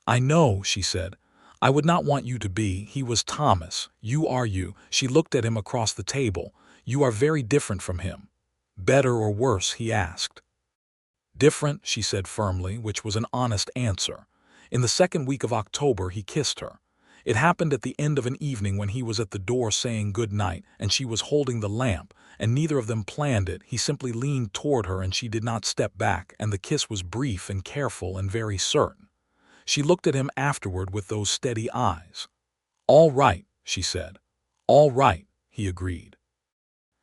I know, she said. I would not want you to be. He was Thomas. You are you. She looked at him across the table. You are very different from him. Better or worse, he asked. Different, she said firmly, which was an honest answer. In the second week of October, he kissed her. It happened at the end of an evening when he was at the door saying good night, and she was holding the lamp, and neither of them planned it. He simply leaned toward her, and she did not step back, and the kiss was brief and careful and very certain. She looked at him afterward with those steady eyes. All right, she said. All right, he agreed.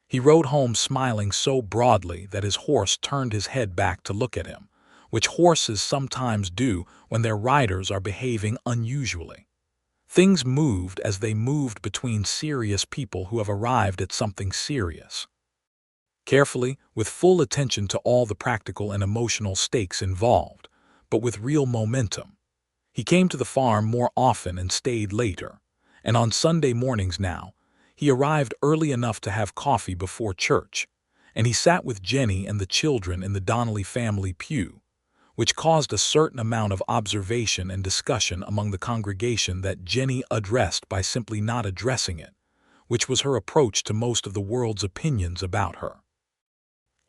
He rode home smiling so broadly that his horse turned his head back to look at him, which horses sometimes do when their riders are behaving unusually. Things moved as they moved between serious people who have arrived at something serious. Carefully, with full attention to all the practical and emotional stakes involved, but with real momentum. He came to the farm more often and stayed later, and on Sunday mornings now, he arrived early enough to have coffee before church, and he sat with Jennie and the children in the Donnelly family pew, which caused a certain amount of observation and discussion among the congregation that Jennie addressed by simply not addressing it, which was her approach to most of the world's opinions about her.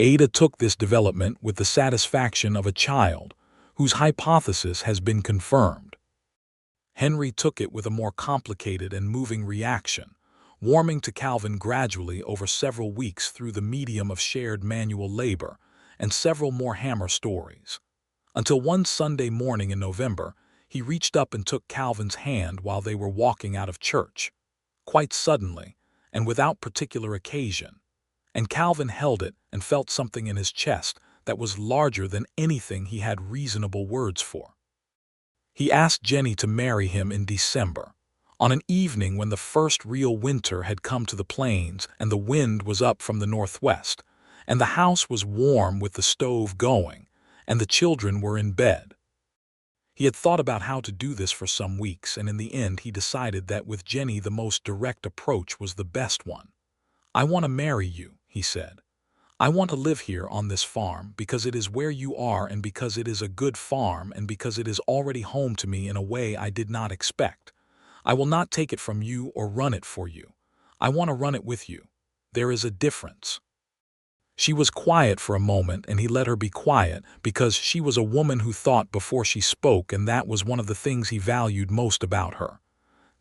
Ada took this development with the satisfaction of a child whose hypothesis has been confirmed. Henry took it with a more complicated and moving reaction, warming to Calvin gradually over several weeks through the medium of shared manual labor and several more hammer stories, until one Sunday morning in November he reached up and took Calvin's hand while they were walking out of church, quite suddenly, and without particular occasion, and Calvin held it and felt something in his chest that was larger than anything he had reasonable words for. He asked Jennie to marry him in December, on an evening when the first real winter had come to the plains and the wind was up from the northwest, and the house was warm with the stove going, and the children were in bed. He had thought about how to do this for some weeks, and in the end he decided that with Jennie the most direct approach was the best one. "I want to marry you," he said. "I want to live here on this farm because it is where you are and because it is a good farm and because it is already home to me in a way I did not expect. I will not take it from you or run it for you. I want to run it with you. There is a difference." She was quiet for a moment, and he let her be quiet because she was a woman who thought before she spoke, and that was one of the things he valued most about her.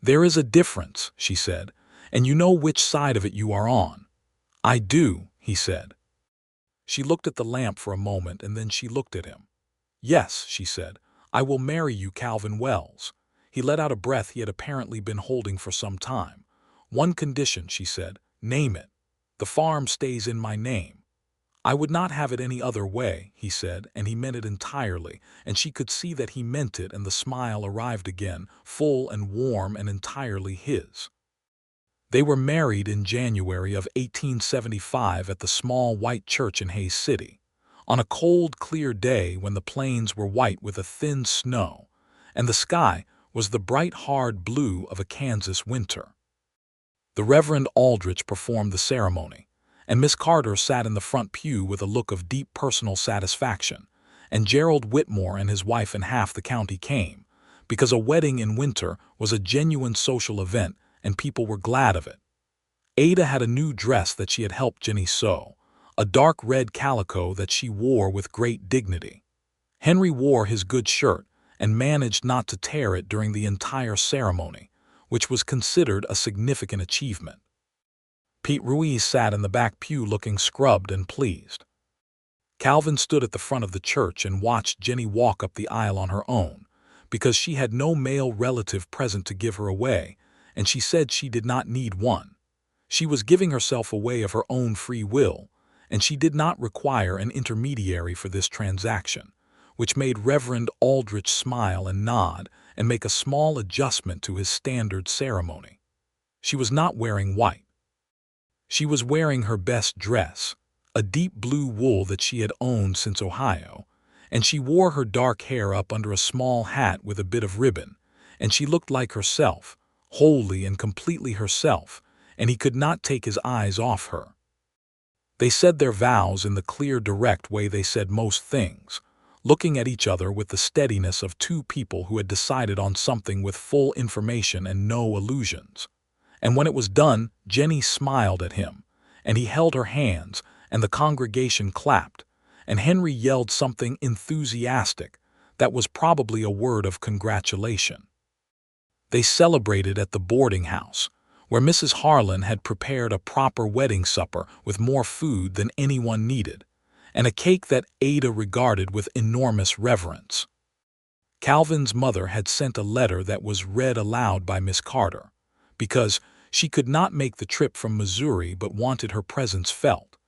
"There is a difference," she said, "and you know which side of it you are on." "I do," he said. She looked at the lamp for a moment, and then she looked at him. "Yes," she said, "I will marry you, Calvin Wells." He let out a breath he had apparently been holding for some time. "One condition," she said. "Name it. The farm stays in my name." "I would not have it any other way," he said, and he meant it entirely, and she could see that he meant it, and the smile arrived again, full and warm and entirely his. They were married in January of 1875 at the small white church in Hays City, on a cold, clear day when the plains were white with a thin snow, and the sky was the bright, hard blue of a Kansas winter. The Reverend Aldrich performed the ceremony, and Miss Carter sat in the front pew with a look of deep personal satisfaction, and Gerald Whitmore and his wife and half the county came, because a wedding in winter was a genuine social event and people were glad of it. Ada had a new dress that she had helped Jennie sew, a dark red calico that she wore with great dignity. Henry wore his good shirt and managed not to tear it during the entire ceremony, which was considered a significant achievement. Pete Ruiz sat in the back pew looking scrubbed and pleased. Calvin stood at the front of the church and watched Jennie walk up the aisle on her own, because she had no male relative present to give her away, and she said she did not need one. She was giving herself away of her own free will, and she did not require an intermediary for this transaction, which made Reverend Aldrich smile and nod and make a small adjustment to his standard ceremony. She was not wearing white. She was wearing her best dress, a deep blue wool that she had owned since Ohio, and she wore her dark hair up under a small hat with a bit of ribbon, and she looked like herself, wholly and completely herself, and he could not take his eyes off her. They said their vows in the clear, direct way they said most things, looking at each other with the steadiness of two people who had decided on something with full information and no illusions. And when it was done, Jennie smiled at him, and he held her hands, and the congregation clapped, and Henry yelled something enthusiastic that was probably a word of congratulation. They celebrated at the boarding house, where Mrs. Harlan had prepared a proper wedding supper with more food than anyone needed, and a cake that Ada regarded with enormous reverence. Calvin's mother had sent a letter that was read aloud by Miss Carter, because she could not make the trip from Missouri but wanted her presence felt,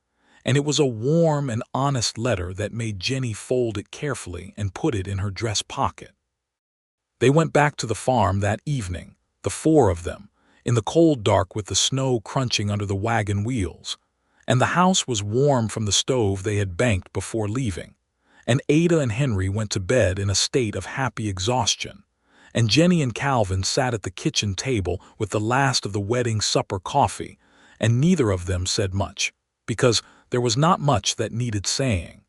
and it was a warm and honest letter that made Jennie fold it carefully and put it in her dress pocket. They went back to the farm that evening, the four of them, in the cold dark with the snow crunching under the wagon wheels, and the house was warm from the stove they had banked before leaving, and Ada and Henry went to bed in a state of happy exhaustion, and Jennie and Calvin sat at the kitchen table with the last of the wedding supper coffee, and neither of them said much, because there was not much that needed saying.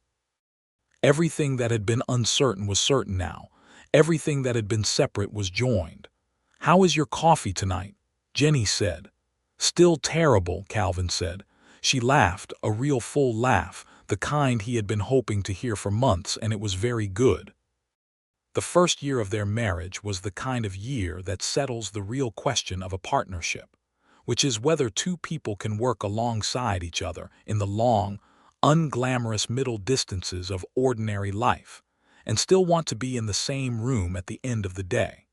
Everything that had been uncertain was certain now. Everything that had been separate was joined. "How is your coffee tonight?" Jennie said. "Still terrible," Calvin said. She laughed, a real full laugh, the kind he had been hoping to hear for months, and it was very good. The first year of their marriage was the kind of year that settles the real question of a partnership, which is whether two people can work alongside each other in the long, unglamorous middle distances of ordinary life, and still want to be in the same room at the end of the day.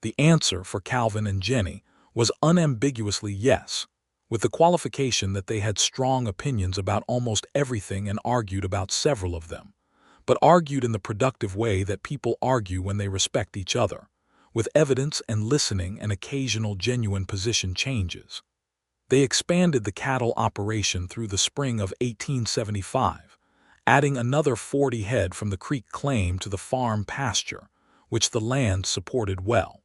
The answer for Calvin and Jennie was unambiguously yes, with the qualification that they had strong opinions about almost everything and argued about several of them, but argued in the productive way that people argue when they respect each other, with evidence and listening and occasional genuine position changes. They expanded the cattle operation through the spring of 1875, adding another 40 head from the creek claim to the farm pasture, which the land supported well.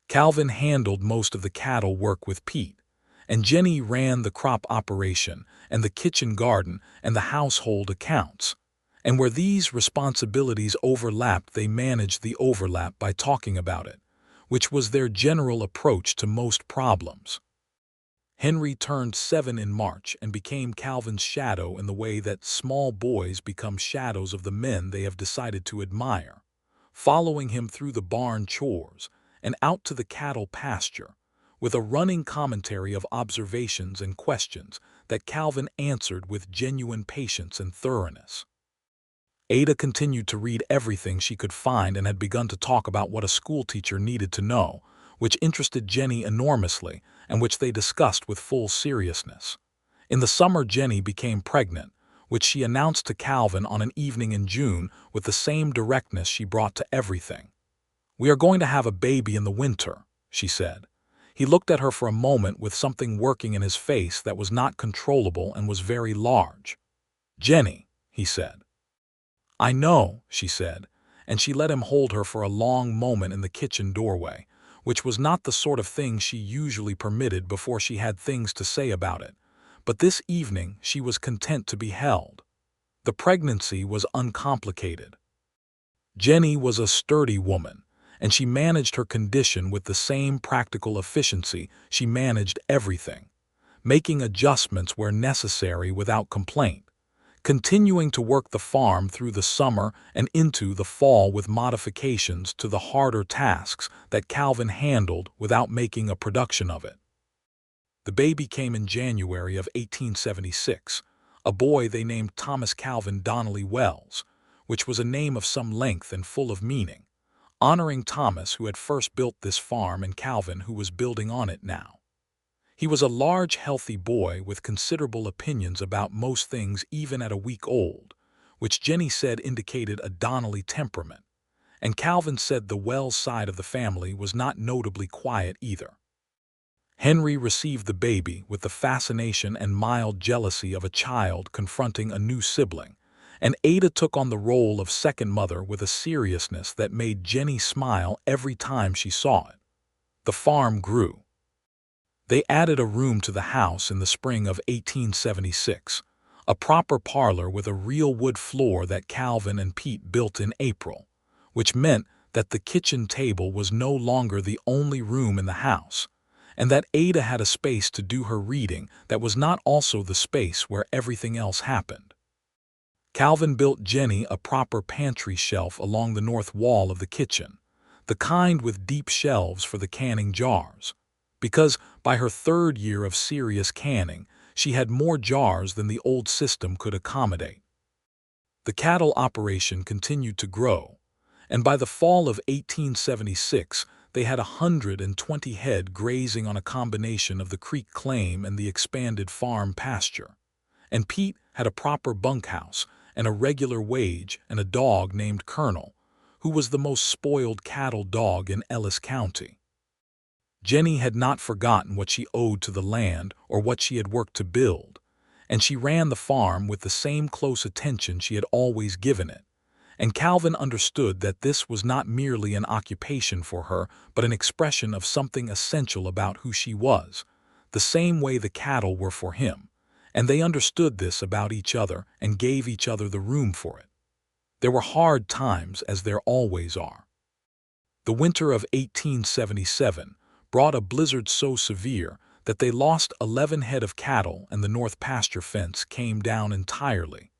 Calvin handled most of the cattle work with Pete, and Jennie ran the crop operation and the kitchen garden and the household accounts. And where these responsibilities overlapped, they managed the overlap by talking about it, which was their general approach to most problems. Henry turned 7 in March and became Calvin's shadow in the way that small boys become shadows of the men they have decided to admire, following him through the barn chores and out to the cattle pasture, with a running commentary of observations and questions that Calvin answered with genuine patience and thoroughness. Ada continued to read everything she could find and had begun to talk about what a schoolteacher needed to know, which interested Jennie enormously and which they discussed with full seriousness. In the summer, Jennie became pregnant, which she announced to Calvin on an evening in June with the same directness she brought to everything. "We are going to have a baby in the winter," she said. He looked at her for a moment with something working in his face that was not controllable and was very large. "Jennie," he said. "I know," she said, and she let him hold her for a long moment in the kitchen doorway, which was not the sort of thing she usually permitted before she had things to say about it. But this evening she was content to be held. The pregnancy was uncomplicated. Jennie was a sturdy woman, and she managed her condition with the same practical efficiency she managed everything, making adjustments where necessary without complaint, continuing to work the farm through the summer and into the fall with modifications to the harder tasks that Calvin handled without making a production of it. The baby came in January of 1876, a boy they named Thomas Calvin Donnelly Wells, which was a name of some length and full of meaning, honoring Thomas, who had first built this farm, and Calvin, who was building on it now. He was a large, healthy boy with considerable opinions about most things even at a week old, which Jennie said indicated a Donnelly temperament, and Calvin said the Wells side of the family was not notably quiet either. Henry received the baby with the fascination and mild jealousy of a child confronting a new sibling, and Ada took on the role of second mother with a seriousness that made Jennie smile every time she saw it. The farm grew. They added a room to the house in the spring of 1876, a proper parlor with a real wood floor that Calvin and Pete built in April, which meant that the kitchen table was no longer the only room in the house, and that Ada had a space to do her reading that was not also the space where everything else happened. Calvin built Jennie a proper pantry shelf along the north wall of the kitchen, the kind with deep shelves for the canning jars, because by her 3rd year of serious canning, she had more jars than the old system could accommodate. The cattle operation continued to grow, and by the fall of 1876, they had 120 head grazing on a combination of the creek claim and the expanded farm pasture, and Pete had a proper bunkhouse and a regular wage and a dog named Colonel, who was the most spoiled cattle dog in Ellis County. Jennie had not forgotten what she owed to the land or what she had worked to build, and she ran the farm with the same close attention she had always given it, and Calvin understood that this was not merely an occupation for her but an expression of something essential about who she was, the same way the cattle were for him, and they understood this about each other and gave each other the room for it. There were hard times, as there always are. The winter of 1877 brought a blizzard so severe that they lost 11 head of cattle and the north pasture fence came down entirely,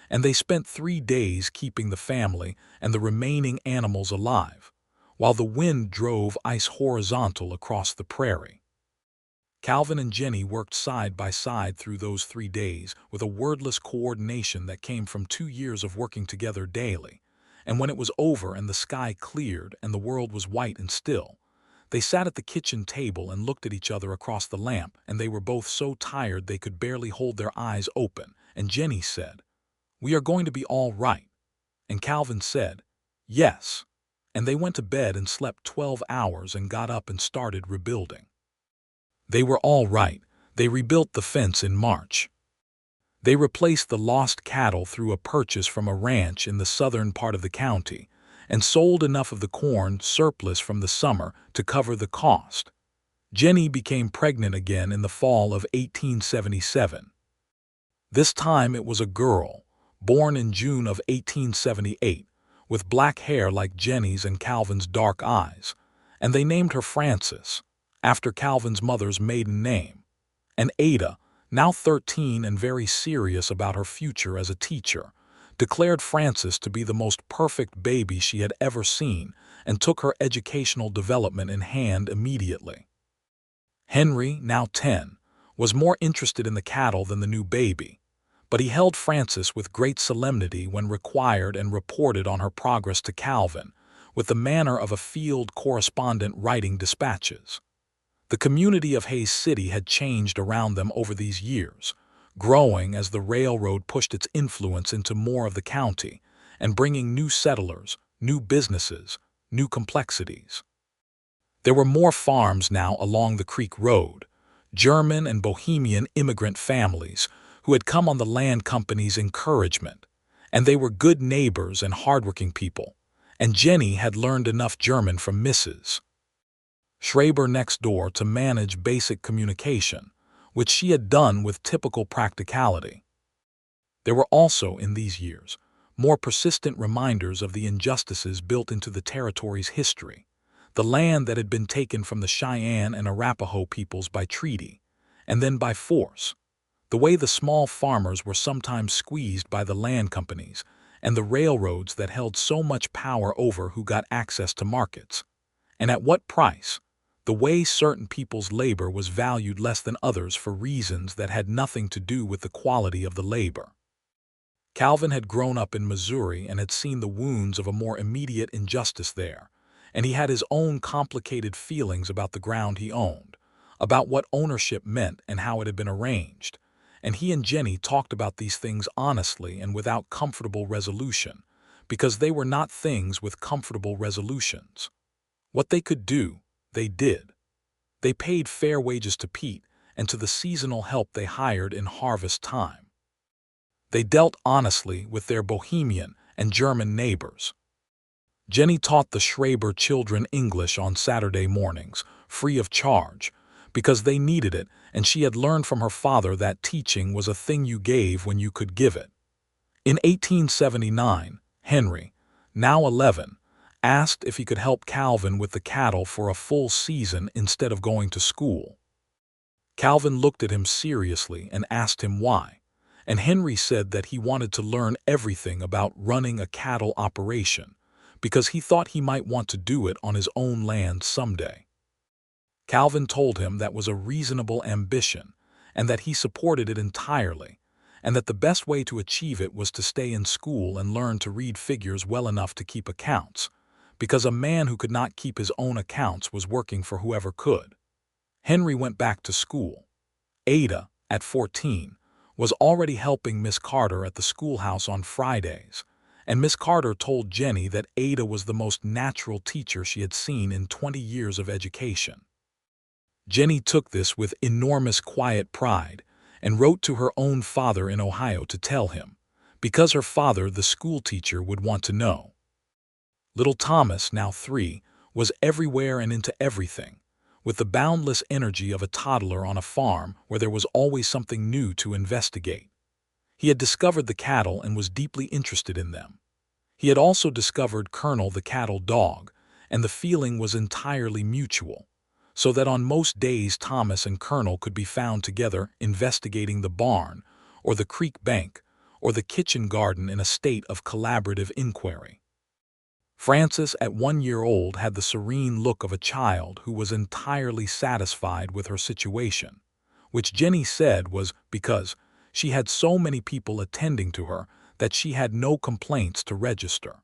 and they spent 3 days keeping the family and the remaining animals alive, while the wind drove ice horizontal across the prairie. Calvin and Jennie worked side by side through those 3 days with a wordless coordination that came from 2 years of working together daily, and when it was over and the sky cleared and the world was white and still, They sat at the kitchen table and looked at each other across the lamp, and they were both so tired they could barely hold their eyes open. And Jennie said, "We are going to be all right." And Calvin said, "Yes." And they went to bed and slept 12 hours and got up and started rebuilding. They were all right. They rebuilt the fence in March. They replaced the lost cattle through a purchase from a ranch in the southern part of the county, and sold enough of the corn surplus from the summer to cover the cost. Jennie became pregnant again in the fall of 1877. This time it was a girl, born in June of 1878, with black hair like Jennie's and Calvin's dark eyes, and they named her Frances, after Calvin's mother's maiden name. And Ada, now 13 and very serious about her future as a teacher, declared Frances to be the most perfect baby she had ever seen and took her educational development in hand immediately. Henry, now 10, was more interested in the cattle than the new baby, but he held Frances with great solemnity when required and reported on her progress to Calvin, with the manner of a field correspondent writing dispatches. The community of Hays City had changed around them over these years, growing as the railroad pushed its influence into more of the county and bringing new settlers, new businesses, new complexities. There were more farms now along the Creek Road, German and Bohemian immigrant families who had come on the land company's encouragement, and they were good neighbors and hardworking people, and Jennie had learned enough German from Mrs. Schreiber next door to manage basic communication, which she had done with typical practicality. There were also, in these years, more persistent reminders of the injustices built into the territory's history, the land that had been taken from the Cheyenne and Arapaho peoples by treaty, and then by force, the way the small farmers were sometimes squeezed by the land companies, and the railroads that held so much power over who got access to markets, and at what price, the way certain people's labor was valued less than others for reasons that had nothing to do with the quality of the labor. Calvin had grown up in Missouri and had seen the wounds of a more immediate injustice there, and he had his own complicated feelings about the ground he owned, about what ownership meant and how it had been arranged, and he and Jennie talked about these things honestly and without comfortable resolution, because they were not things with comfortable resolutions. What they could do, they did. They paid fair wages to Pete and to the seasonal help they hired in harvest time. They dealt honestly with their Bohemian and German neighbors. Jennie taught the Schreiber children English on Saturday mornings, free of charge, because they needed it, and she had learned from her father that teaching was a thing you gave when you could give it. In 1879, Henry, now 11, asked if he could help Calvin with the cattle for a full season instead of going to school. Calvin looked at him seriously and asked him why, and Henry said that he wanted to learn everything about running a cattle operation, because he thought he might want to do it on his own land someday. Calvin told him that was a reasonable ambition, and that he supported it entirely, and that the best way to achieve it was to stay in school and learn to read figures well enough to keep accounts, because a man who could not keep his own accounts was working for whoever could. Henry went back to school. Ada, at 14, was already helping Miss Carter at the schoolhouse on Fridays, and Miss Carter told Jennie that Ada was the most natural teacher she had seen in 20 years of education. Jennie took this with enormous quiet pride and wrote to her own father in Ohio to tell him, because her father, the schoolteacher, would want to know. Little Thomas, now 3, was everywhere and into everything, with the boundless energy of a toddler on a farm where there was always something new to investigate. He had discovered the cattle and was deeply interested in them. He had also discovered Colonel the cattle dog, and the feeling was entirely mutual, so that on most days Thomas and Colonel could be found together investigating the barn, or the creek bank, or the kitchen garden in a state of collaborative inquiry. Frances, at 1 year old, had the serene look of a child who was entirely satisfied with her situation, which Jennie said was because she had so many people attending to her that she had no complaints to register.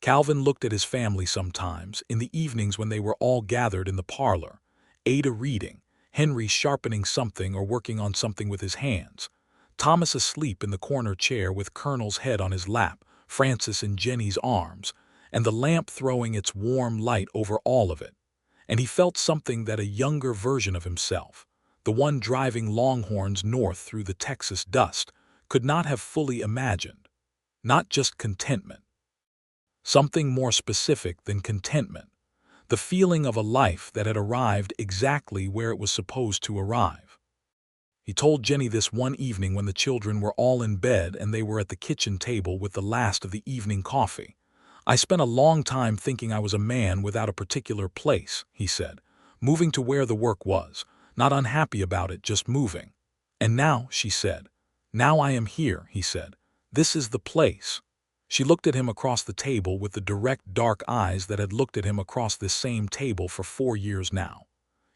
Calvin looked at his family sometimes, in the evenings when they were all gathered in the parlor, Ada reading, Henry sharpening something or working on something with his hands, Thomas asleep in the corner chair with Colonel's head on his lap, Francis in Jennie's arms, and the lamp throwing its warm light over all of it. And he felt something that a younger version of himself, the one driving Longhorns north through the Texas dust, could not have fully imagined. Not just contentment. Something more specific than contentment. The feeling of a life that had arrived exactly where it was supposed to arrive. He told Jennie this one evening when the children were all in bed and they were at the kitchen table with the last of the evening coffee. "I spent a long time thinking I was a man without a particular place," he said, "moving to where the work was, not unhappy about it, just moving. And now," she said, "now I am here," he said. "This is the place." She looked at him across the table with the direct, dark eyes that had looked at him across this same table for 4 years now.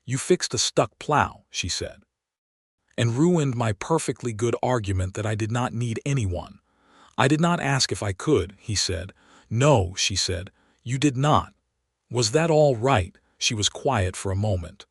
"You fixed a stuck plow," she said, "and ruined my perfectly good argument that I did not need anyone." "I did not ask if I could," he said. "No," she said, "you did not." "Was that all right?" She was quiet for a moment.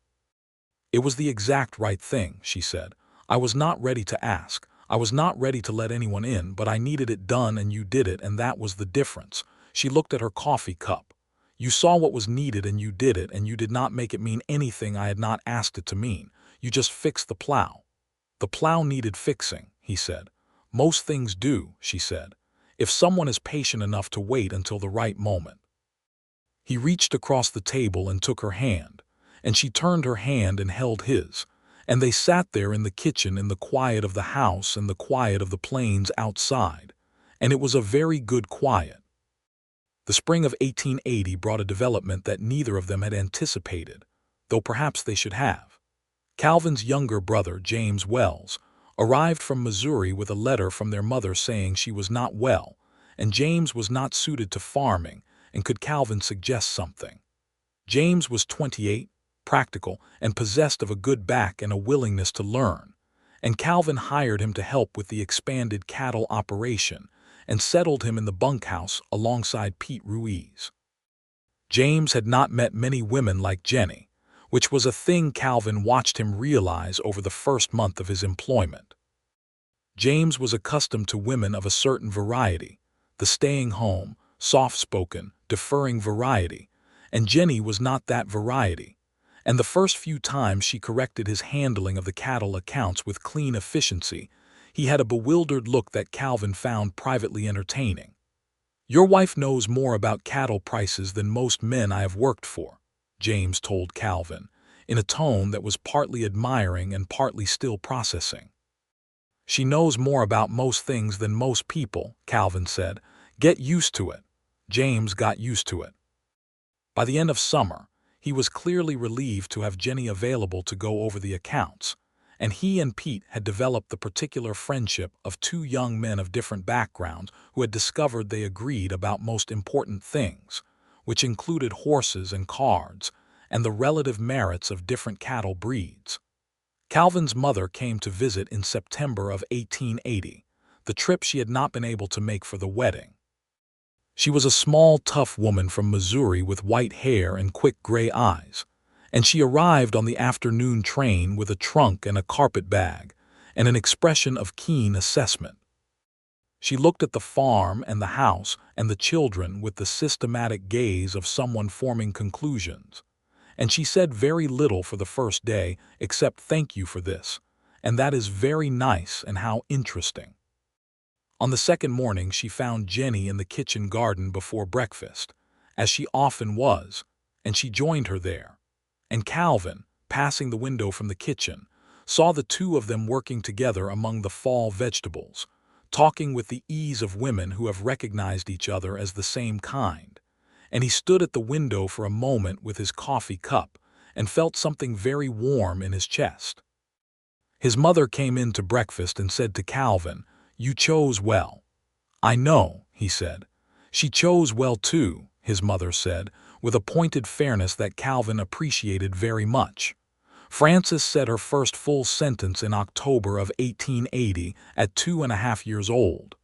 "It was the exact right thing," she said. "I was not ready to ask. I was not ready to let anyone in, but I needed it done and you did it, and that was the difference." She looked at her coffee cup. "You saw what was needed and you did it, and you did not make it mean anything I had not asked it to mean. You just fixed the plow." "The plow needed fixing," he said. "Most things do," she said, "if someone is patient enough to wait until the right moment." He reached across the table and took her hand, and she turned her hand and held his. And they sat there in the kitchen in the quiet of the house and the quiet of the plains outside, and it was a very good quiet. The spring of 1880 brought a development that neither of them had anticipated, though perhaps they should have. Calvin's younger brother, James Wells, arrived from Missouri with a letter from their mother saying she was not well, and James was not suited to farming, and could Calvin suggest something. James was 28, practical, and possessed of a good back and a willingness to learn, and Calvin hired him to help with the expanded cattle operation and settled him in the bunkhouse alongside Pete Ruiz. James had not met many women like Jennie, which was a thing Calvin watched him realize over the first month of his employment. James was accustomed to women of a certain variety, the staying home, soft-spoken, deferring variety, and Jennie was not that variety. And the first few times she corrected his handling of the cattle accounts with clean efficiency, he had a bewildered look that Calvin found privately entertaining. "Your wife knows more about cattle prices than most men I have worked for," James told Calvin, in a tone that was partly admiring and partly still processing. "She knows more about most things than most people," Calvin said. "Get used to it." James got used to it. By the end of summer, he was clearly relieved to have Jennie available to go over the accounts, and he and Pete had developed the particular friendship of two young men of different backgrounds who had discovered they agreed about most important things, which included horses and cards, and the relative merits of different cattle breeds. Calvin's mother came to visit in September of 1880, the trip she had not been able to make for the wedding. She was a small, tough woman from Missouri with white hair and quick gray eyes, and she arrived on the afternoon train with a trunk and a carpet bag and an expression of keen assessment. She looked at the farm and the house and the children with the systematic gaze of someone forming conclusions, and she said very little for the first day except "thank you for this," and "that is very nice," and "how interesting." On the second morning she found Jennie in the kitchen garden before breakfast, as she often was, and she joined her there. And Calvin, passing the window from the kitchen, saw the two of them working together among the fall vegetables, talking with the ease of women who have recognized each other as the same kind. And he stood at the window for a moment with his coffee cup and felt something very warm in his chest. His mother came in to breakfast and said to Calvin, "You chose well." "I know," he said. "She chose well too," his mother said, with a pointed fairness that Calvin appreciated very much. Frances said her first full sentence in October of 1880 at 2.5 years old.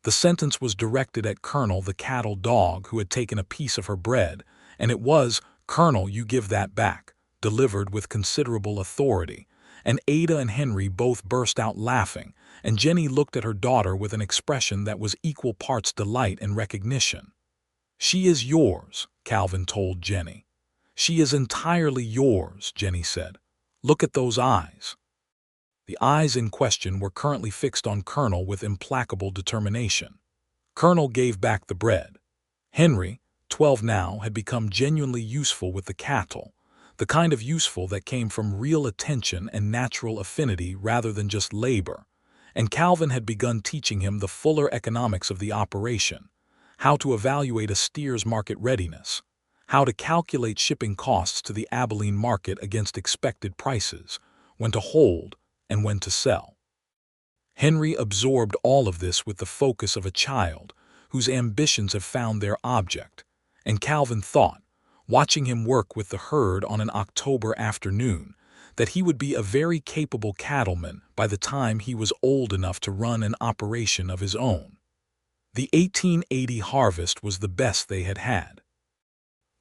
The sentence was directed at Colonel the cattle dog who had taken a piece of her bread, and it was, "Colonel, you give that back," delivered with considerable authority, and Ada and Henry both burst out laughing, and Jennie looked at her daughter with an expression that was equal parts delight and recognition. "She is yours," Calvin told Jennie. "She is entirely yours," Jennie said. "Look at those eyes." The eyes in question were currently fixed on Colonel with implacable determination. Colonel gave back the bread. Henry, 12 now, had become genuinely useful with the cattle, the kind of useful that came from real attention and natural affinity rather than just labor, and Calvin had begun teaching him the fuller economics of the operation, how to evaluate a steer's market readiness, how to calculate shipping costs to the Abilene market against expected prices, when to hold, and when to sell. Henry absorbed all of this with the focus of a child whose ambitions have found their object, and Calvin thought, watching him work with the herd on an October afternoon, that he would be a very capable cattleman by the time he was old enough to run an operation of his own. The 1880 harvest was the best they had had.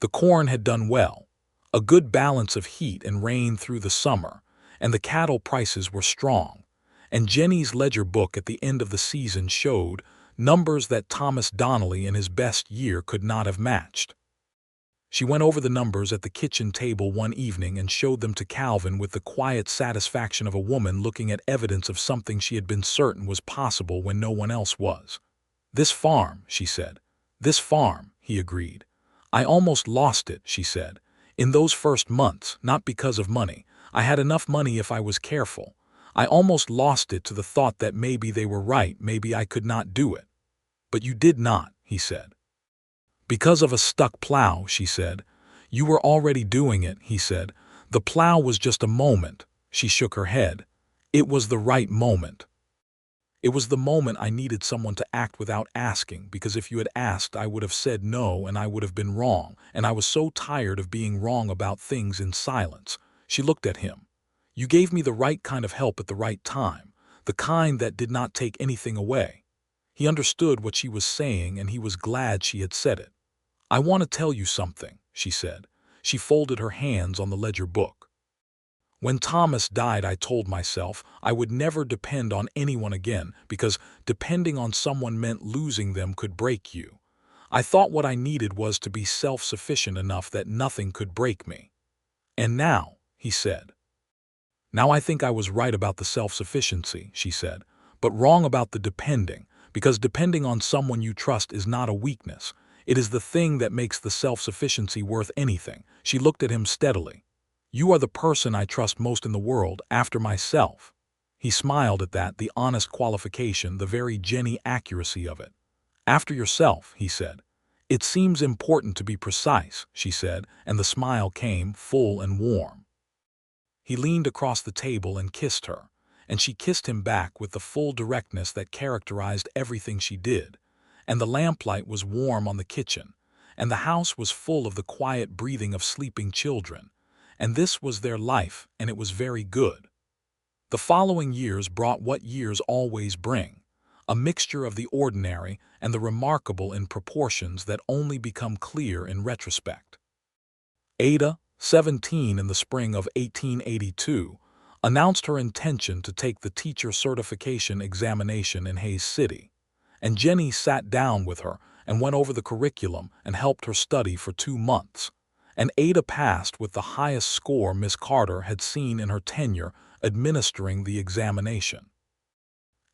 The corn had done well, a good balance of heat and rain through the summer, and the cattle prices were strong, and Jennie's ledger book at the end of the season showed numbers that Thomas Donnelly in his best year could not have matched. She went over the numbers at the kitchen table one evening and showed them to Calvin with the quiet satisfaction of a woman looking at evidence of something she had been certain was possible when no one else was. "This farm," she said. "This farm," he agreed. "I almost lost it," she said, "in those first months, not because of money. I had enough money if I was careful. I almost lost it to the thought that maybe they were right, maybe I could not do it." "But you did not," he said. "Because of a stuck plow," she said. "You were already doing it," he said. "The plow was just a moment." She shook her head. "It was the right moment. It was the moment I needed someone to act without asking, because if you had asked I would have said no and I would have been wrong, and I was so tired of being wrong about things in silence." She looked at him. "You gave me the right kind of help at the right time, the kind that did not take anything away." He understood what she was saying, and he was glad she had said it. "I want to tell you something," she said. She folded her hands on the ledger book. "When Thomas died, I told myself I would never depend on anyone again, because depending on someone meant losing them could break you. I thought what I needed was to be self-sufficient enough that nothing could break me. And now," he said. "Now I think I was right about the self-sufficiency," she said, "but wrong about the depending, because depending on someone you trust is not a weakness. It is the thing that makes the self-sufficiency worth anything." She looked at him steadily. "You are the person I trust most in the world, after myself." He smiled at that, the honest qualification, the very Jennie accuracy of it. "After yourself," he said. "It seems important to be precise," she said, and the smile came, full and warm. He leaned across the table and kissed her, and she kissed him back with the full directness that characterized everything she did, and the lamplight was warm on the kitchen, and the house was full of the quiet breathing of sleeping children, and this was their life, and it was very good. The following years brought what years always bring, a mixture of the ordinary and the remarkable in proportions that only become clear in retrospect. Ada, 17 in the spring of 1882, announced her intention to take the teacher certification examination in Hays City, and Jennie sat down with her and went over the curriculum and helped her study for 2 months, and Ada passed with the highest score Miss Carter had seen in her tenure administering the examination.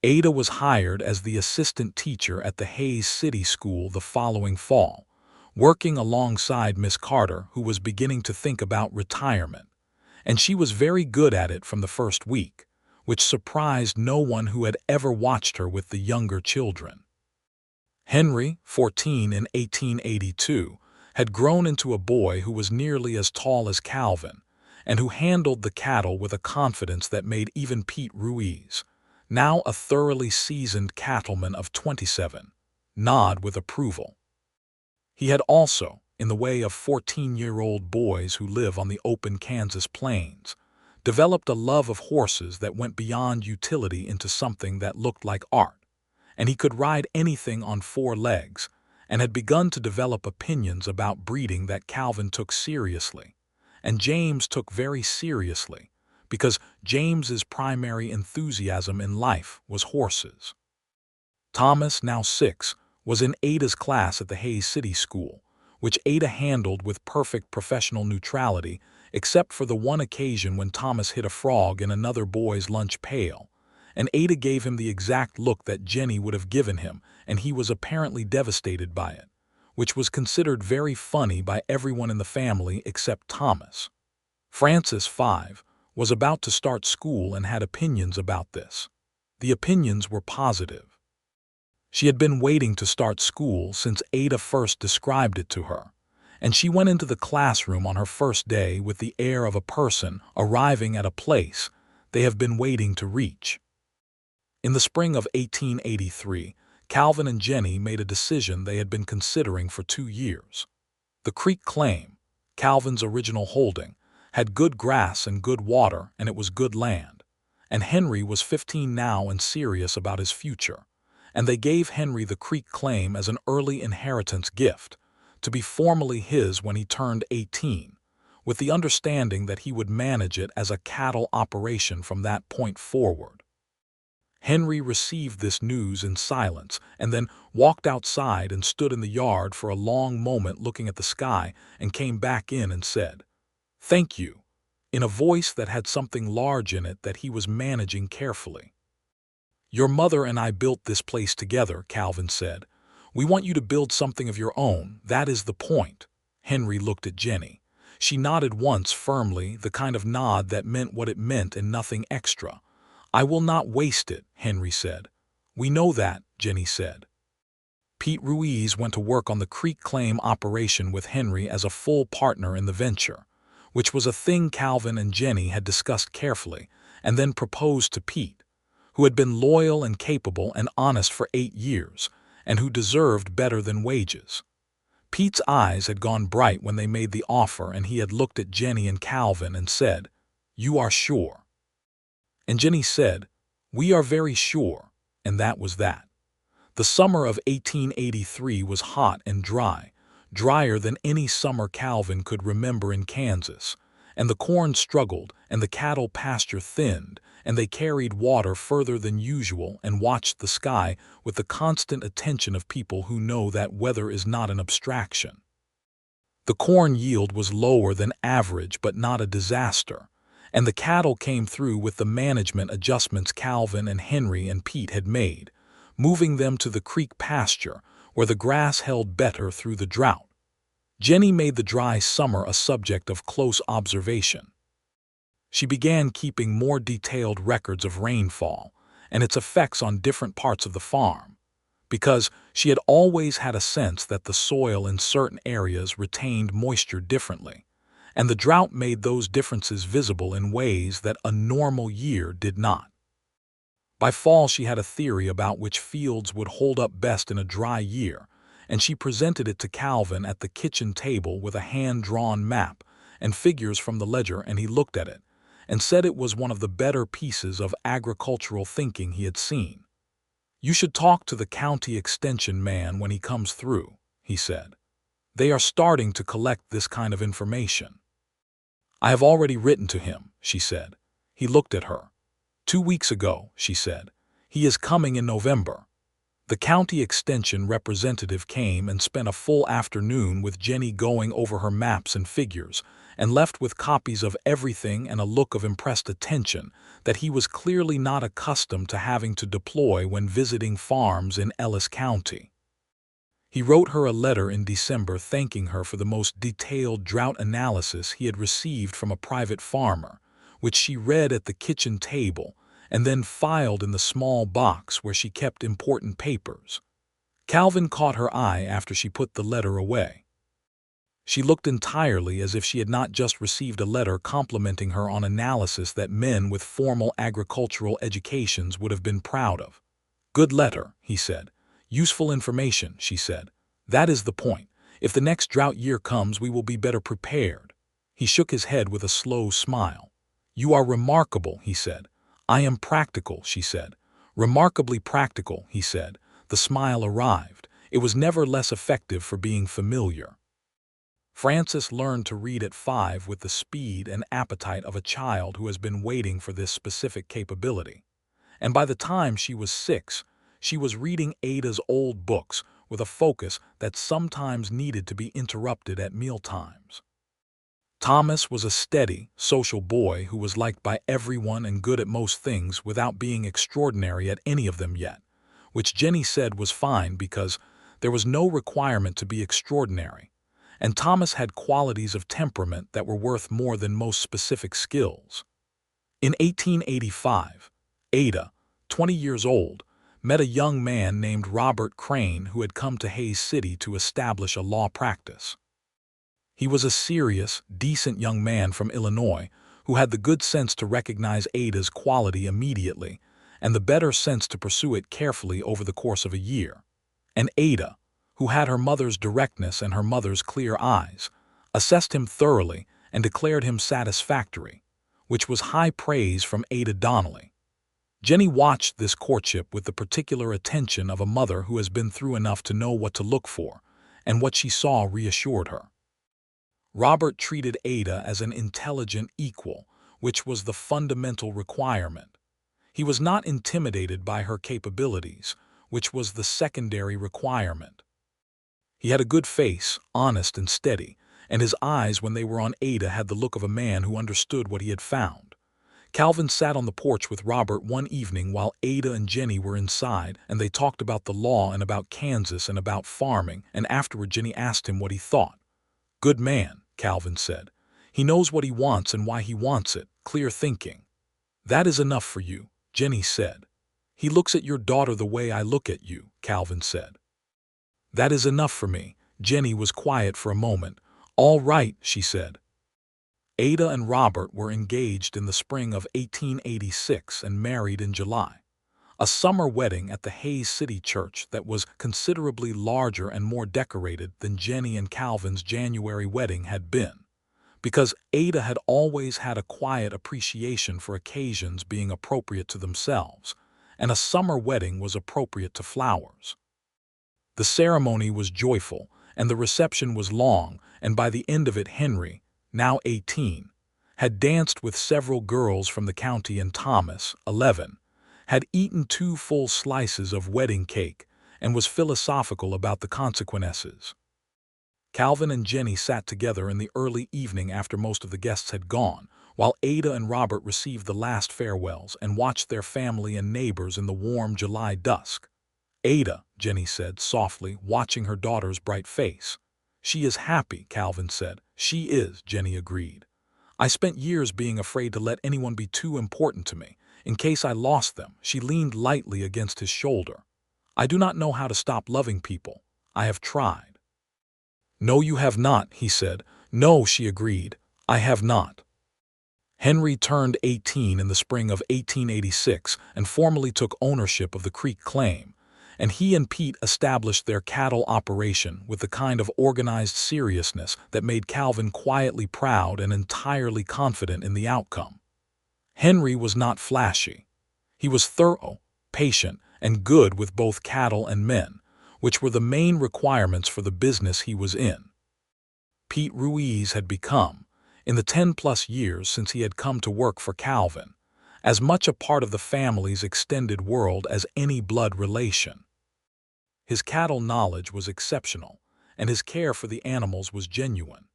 Ada was hired as the assistant teacher at the Hays City School the following fall, working alongside Miss Carter, who was beginning to think about retirement, and she was very good at it from the first week, which surprised no one who had ever watched her with the younger children. Henry, 14 in 1882, had grown into a boy who was nearly as tall as Calvin, and who handled the cattle with a confidence that made even Pete Ruiz, now a thoroughly seasoned cattleman of 27, nod with approval. He had also, in the way of 14-year-old boys who live on the open Kansas plains, developed a love of horses that went beyond utility into something that looked like art, and he could ride anything on four legs, and had begun to develop opinions about breeding that Calvin took seriously, and James took very seriously, because James's primary enthusiasm in life was horses. Thomas, now 6, was in Ada's class at the Hayes City School, which Ada handled with perfect professional neutrality, except for the one occasion when Thomas hit a frog in another boy's lunch pail, and Ada gave him the exact look that Jennie would have given him, and he was apparently devastated by it, which was considered very funny by everyone in the family except Thomas. Frances, 5, was about to start school and had opinions about this. The opinions were positive. She had been waiting to start school since Ada first described it to her, and she went into the classroom on her first day with the air of a person arriving at a place they have been waiting to reach. In the spring of 1883, Calvin and Jennie made a decision they had been considering for 2 years. The creek claim, Calvin's original holding, had good grass and good water, and it was good land. And Henry was 15 now and serious about his future, and they gave Henry the creek claim as an early inheritance gift, to be formally his when he turned 18, with the understanding that he would manage it as a cattle operation from that point forward. Henry received this news in silence and then walked outside and stood in the yard for a long moment looking at the sky and came back in and said, "Thank you," in a voice that had something large in it that he was managing carefully. "Your mother and I built this place together," Calvin said. "We want you to build something of your own, that is the point." Henry looked at Jennie. She nodded once firmly, the kind of nod that meant what it meant and nothing extra. "I will not waste it," Henry said. "We know that," Jennie said. Pete Ruiz went to work on the creek claim operation with Henry as a full partner in the venture, which was a thing Calvin and Jennie had discussed carefully and then proposed to Pete, who had been loyal and capable and honest for 8 years, and who deserved better than wages. Pete's eyes had gone bright when they made the offer, and he had looked at Jennie and Calvin and said, "You are sure?" And Jennie said, "We are very sure," and that was that. The summer of 1883 was hot and dry, drier than any summer Calvin could remember in Kansas, and the corn struggled and the cattle pasture thinned, and they carried water further than usual and watched the sky with the constant attention of people who know that weather is not an abstraction. The corn yield was lower than average but not a disaster, and the cattle came through with the management adjustments Calvin and Henry and Pete had made, moving them to the creek pasture where the grass held better through the drought. Jennie made the dry summer a subject of close observation. She began keeping more detailed records of rainfall and its effects on different parts of the farm, because she had always had a sense that the soil in certain areas retained moisture differently, and the drought made those differences visible in ways that a normal year did not. By fall she had a theory about which fields would hold up best in a dry year, and she presented it to Calvin at the kitchen table with a hand-drawn map and figures from the ledger, and he looked at it and said it was one of the better pieces of agricultural thinking he had seen. "You should talk to the county extension man when he comes through," he said. "They are starting to collect this kind of information." "I have already written to him," she said. He looked at her. "2 weeks ago," she said. "He is coming in November." The county extension representative came and spent a full afternoon with Jennie going over her maps and figures, and left with copies of everything and a look of impressed attention that he was clearly not accustomed to having to deploy when visiting farms in Ellis County. He wrote her a letter in December thanking her for the most detailed drought analysis he had received from a private farmer, which she read at the kitchen table and then filed in the small box where she kept important papers. Calvin caught her eye after she put the letter away. She looked entirely as if she had not just received a letter complimenting her on analysis that men with formal agricultural educations would have been proud of. "Good letter," he said. "Useful information," she said. "That is the point. If the next drought year comes, we will be better prepared." He shook his head with a slow smile. "You are remarkable," he said. "I am practical," she said. "Remarkably practical," he said. the smile arrived. It was never less effective for being familiar. Frances learned to read at 5 with the speed and appetite of a child who has been waiting for this specific capability. And by the time she was 6, she was reading Ada's old books with a focus that sometimes needed to be interrupted at mealtimes. Thomas was a steady, social boy who was liked by everyone and good at most things without being extraordinary at any of them yet, which Jennie said was fine because there was no requirement to be extraordinary, and Thomas had qualities of temperament that were worth more than most specific skills. In 1885, Ada, 20 years old, met a young man named Robert Crane who had come to Hays City to establish a law practice. He was a serious, decent young man from Illinois who had the good sense to recognize Ada's quality immediately and the better sense to pursue it carefully over the course of a year. And Ada, who had her mother's directness and her mother's clear eyes, assessed him thoroughly and declared him satisfactory, which was high praise from Ada Donnelly. Jennie watched this courtship with the particular attention of a mother who has been through enough to know what to look for, and what she saw reassured her. Robert treated Ada as an intelligent equal, which was the fundamental requirement. He was not intimidated by her capabilities, which was the secondary requirement. He had a good face, honest and steady, and his eyes when they were on Ada had the look of a man who understood what he had found. Calvin sat on the porch with Robert one evening while Ada and Jennie were inside, and they talked about the law and about Kansas and about farming, and afterward Jennie asked him what he thought. "Good man," Calvin said. "He knows what he wants and why he wants it, clear thinking." "That is enough for you," Jennie said. "He looks at your daughter the way I look at you," Calvin said. "That is enough for me." Jennie was quiet for a moment. "All right," she said. Ada and Robert were engaged in the spring of 1886 and married in July. A summer wedding at the Hays City Church that was considerably larger and more decorated than Jennie and Calvin's January wedding had been, because Ada had always had a quiet appreciation for occasions being appropriate to themselves, and a summer wedding was appropriate to flowers. The ceremony was joyful, and the reception was long, and by the end of it Henry, now 18, had danced with several girls from the county, and Thomas, 11, had eaten 2 full slices of wedding cake and was philosophical about the consequences. Calvin and Jennie sat together in the early evening after most of the guests had gone, while Ada and Robert received the last farewells and watched their family and neighbors in the warm July dusk. "Ada," Jennie said softly, watching her daughter's bright face. "She is happy," Calvin said. "She is," Jennie agreed. "I spent years being afraid to let anyone be too important to me, in case I lost them." She leaned lightly against his shoulder. "I do not know how to stop loving people. I have tried." "No, you have not," he said. "No," she agreed. "I have not." Henry turned 18 in the spring of 1886 and formally took ownership of the Creek claim, and he and Pete established their cattle operation with the kind of organized seriousness that made Calvin quietly proud and entirely confident in the outcome. Henry was not flashy. He was thorough, patient, and good with both cattle and men, which were the main requirements for the business he was in. Pete Ruiz had become, in the 10-plus years since he had come to work for Calvin, as much a part of the family's extended world as any blood relation. His cattle knowledge was exceptional, and his care for the animals was genuine.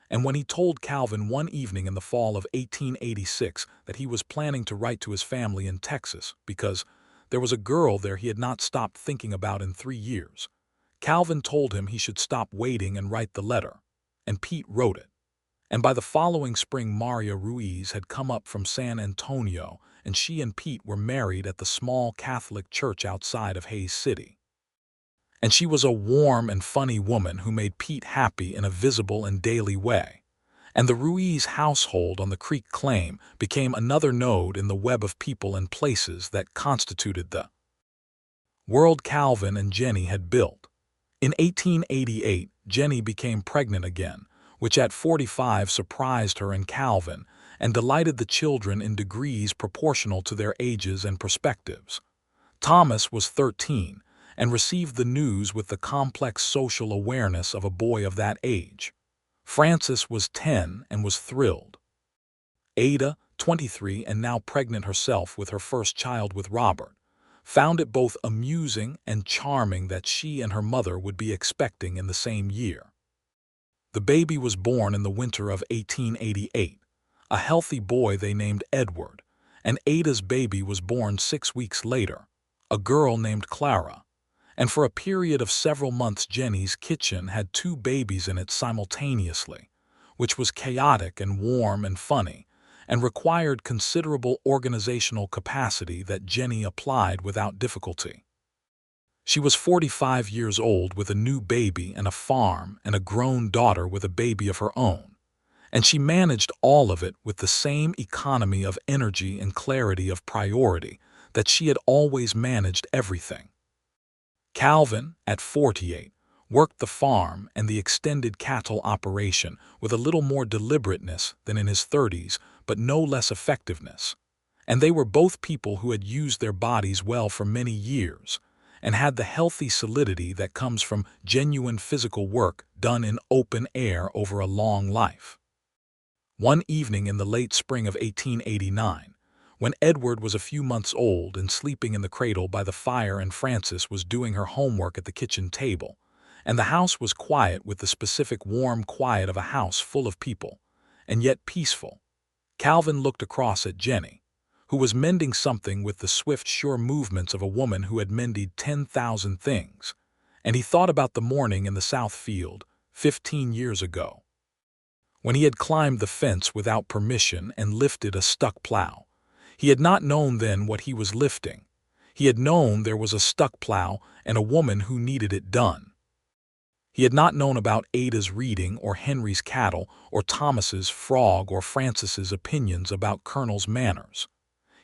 And when he told Calvin one evening in the fall of 1886 that he was planning to write to his family in Texas because there was a girl there he had not stopped thinking about in 3 years, Calvin told him he should stop waiting and write the letter, and Pete wrote it. And by the following spring Maria Ruiz had come up from San Antonio, and she and Pete were married at the small Catholic church outside of Hays City. And she was a warm and funny woman who made Pete happy in a visible and daily way. And the Ruiz household on the Creek claim became another node in the web of people and places that constituted the world Calvin and Jennie had built. In 1888, Jennie became pregnant again, which at 45 surprised her and Calvin and delighted the children in degrees proportional to their ages and perspectives. Thomas was 13, and received the news with the complex social awareness of a boy of that age. Frances was 10 and was thrilled. Ada, 23 and now pregnant herself with her first child with Robert, found it both amusing and charming that she and her mother would be expecting in the same year. The baby was born in the winter of 1888, a healthy boy they named Edward, and Ada's baby was born 6 weeks later, a girl named Clara. And for a period of several months Jennie's kitchen had 2 babies in it simultaneously, which was chaotic and warm and funny, and required considerable organizational capacity that Jennie applied without difficulty. She was 45 years old with a new baby and a farm and a grown daughter with a baby of her own, and she managed all of it with the same economy of energy and clarity of priority that she had always managed everything. Calvin, at 48, worked the farm and the extended cattle operation with a little more deliberateness than in his 30s, but no less effectiveness. And they were both people who had used their bodies well for many years and had the healthy solidity that comes from genuine physical work done in open air over a long life. One evening in the late spring of 1889, when Edward was a few months old and sleeping in the cradle by the fire and Frances was doing her homework at the kitchen table, and the house was quiet with the specific warm quiet of a house full of people, and yet peaceful, Calvin looked across at Jennie, who was mending something with the swift, sure movements of a woman who had mended 10,000 things, and he thought about the morning in the south field, 15 years ago, when he had climbed the fence without permission and lifted a stuck plow. He had not known then what he was lifting. He had known there was a stuck plow and a woman who needed it done. He had not known about Ada's reading or Henry's cattle or Thomas's frog or Frances's opinions about Colonel's manners.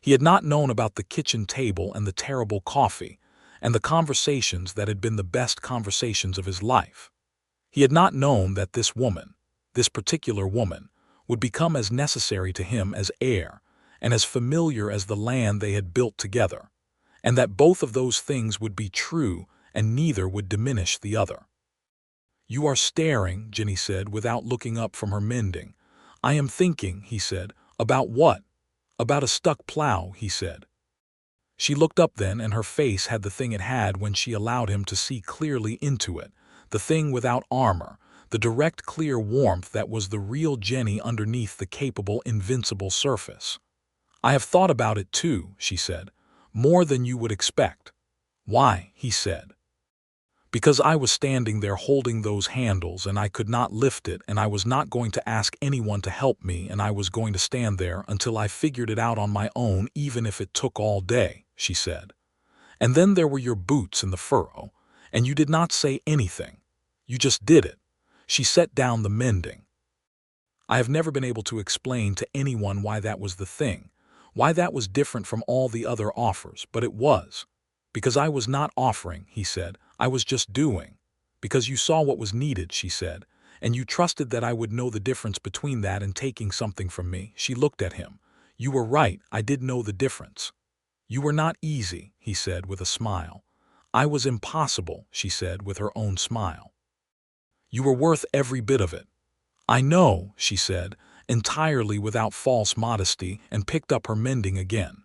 He had not known about the kitchen table and the terrible coffee and the conversations that had been the best conversations of his life. He had not known that this woman, this particular woman, would become as necessary to him as air and as familiar as the land they had built together, and that both of those things would be true and neither would diminish the other. "You are staring," Jennie said, without looking up from her mending. "I am thinking," he said. "About what?" "About a stuck plow," he said. She looked up then, and her face had the thing it had when she allowed him to see clearly into it, the thing without armor, the direct, clear warmth that was the real Jennie underneath the capable, invincible surface. "I have thought about it too," she said, "more than you would expect." "Why?" he said. "Because I was standing there holding those handles and I could not lift it and I was not going to ask anyone to help me and I was going to stand there until I figured it out on my own even if it took all day," she said. "And then there were your boots in the furrow, and you did not say anything. You just did it." She set down the mending. "I have never been able to explain to anyone why that was the thing, why that was different from all the other offers, but it was. Because I was not offering," he said. "I was just doing. Because you saw what was needed," she said, "and you trusted that I would know the difference between that and taking something from me." She looked at him. "You were right, I did know the difference." "You were not easy," he said with a smile. "I was impossible," she said with her own smile. "You were worth every bit of it." "I know," she said, entirely without false modesty, and picked up her mending again.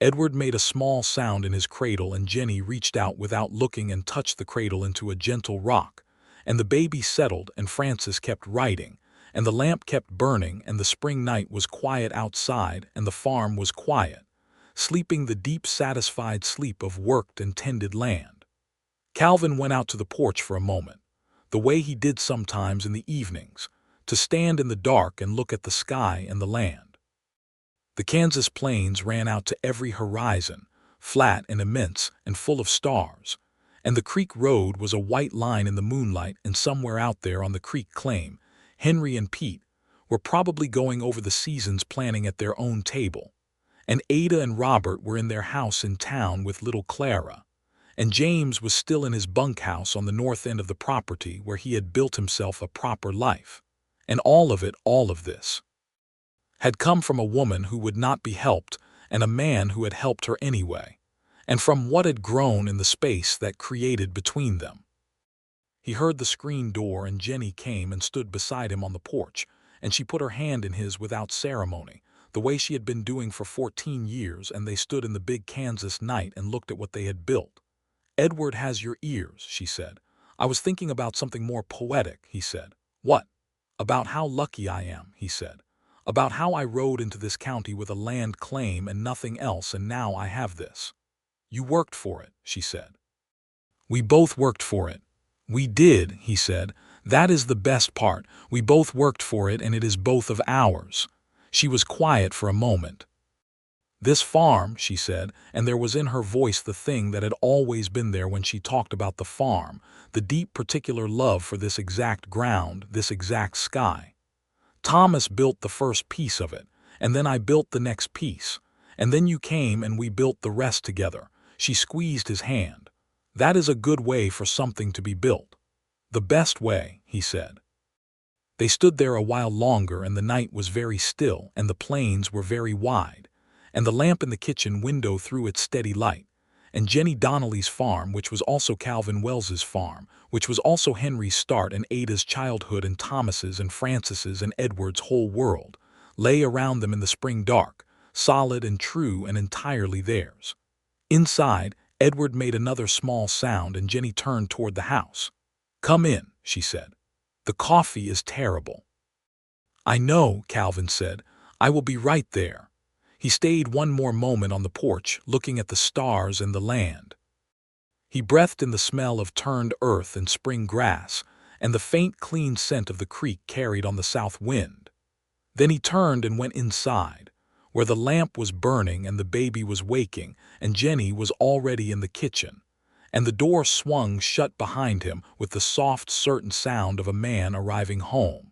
Edward made a small sound in his cradle and Jennie reached out without looking and touched the cradle into a gentle rock, and the baby settled and Frances kept writing, and the lamp kept burning and the spring night was quiet outside and the farm was quiet, sleeping the deep satisfied sleep of worked and tended land. Calvin went out to the porch for a moment, the way he did sometimes in the evenings, to stand in the dark and look at the sky and the land. The Kansas plains ran out to every horizon, flat and immense and full of stars, and the creek road was a white line in the moonlight, and somewhere out there on the creek claim, Henry and Pete were probably going over the seasons planning at their own table, and Ada and Robert were in their house in town with little Clara, and James was still in his bunkhouse on the north end of the property where he had built himself a proper life. And all of this, had come from a woman who would not be helped and a man who had helped her anyway, and from what had grown in the space that created between them. He heard the screen door and Jennie came and stood beside him on the porch, and she put her hand in his without ceremony, the way she had been doing for 14 years, and they stood in the big Kansas night and looked at what they had built. "Edward has your ears," she said. "I was thinking about something more poetic," he said. "What?" "About how lucky I am," he said. "About how I rode into this county with a land claim and nothing else, and now I have this." "You worked for it," she said. "We both worked for it." "We did," he said. "That is the best part. We both worked for it, and it is both of ours." She was quiet for a moment. "This farm," she said, and there was in her voice the thing that had always been there when she talked about the farm, the deep particular love for this exact ground, this exact sky. "Thomas built the first piece of it, and then I built the next piece, and then you came and we built the rest together." She squeezed his hand. "That is a good way for something to be built." "The best way," he said. They stood there a while longer, and the night was very still, and the plains were very wide, and the lamp in the kitchen window threw its steady light, and Jennie Donnelly's farm, which was also Calvin Wells's farm, which was also Henry's start and Ada's childhood and Thomas's and Francis's and Edward's whole world, lay around them in the spring dark, solid and true and entirely theirs. Inside, Edward made another small sound, and Jennie turned toward the house. "Come in," she said. "The coffee is terrible." "I know," Calvin said. "I will be right there." He stayed one more moment on the porch, looking at the stars and the land. He breathed in the smell of turned earth and spring grass, and the faint, clean scent of the creek carried on the south wind. Then he turned and went inside, where the lamp was burning and the baby was waking, and Jennie was already in the kitchen, and the door swung shut behind him with the soft, certain sound of a man arriving home.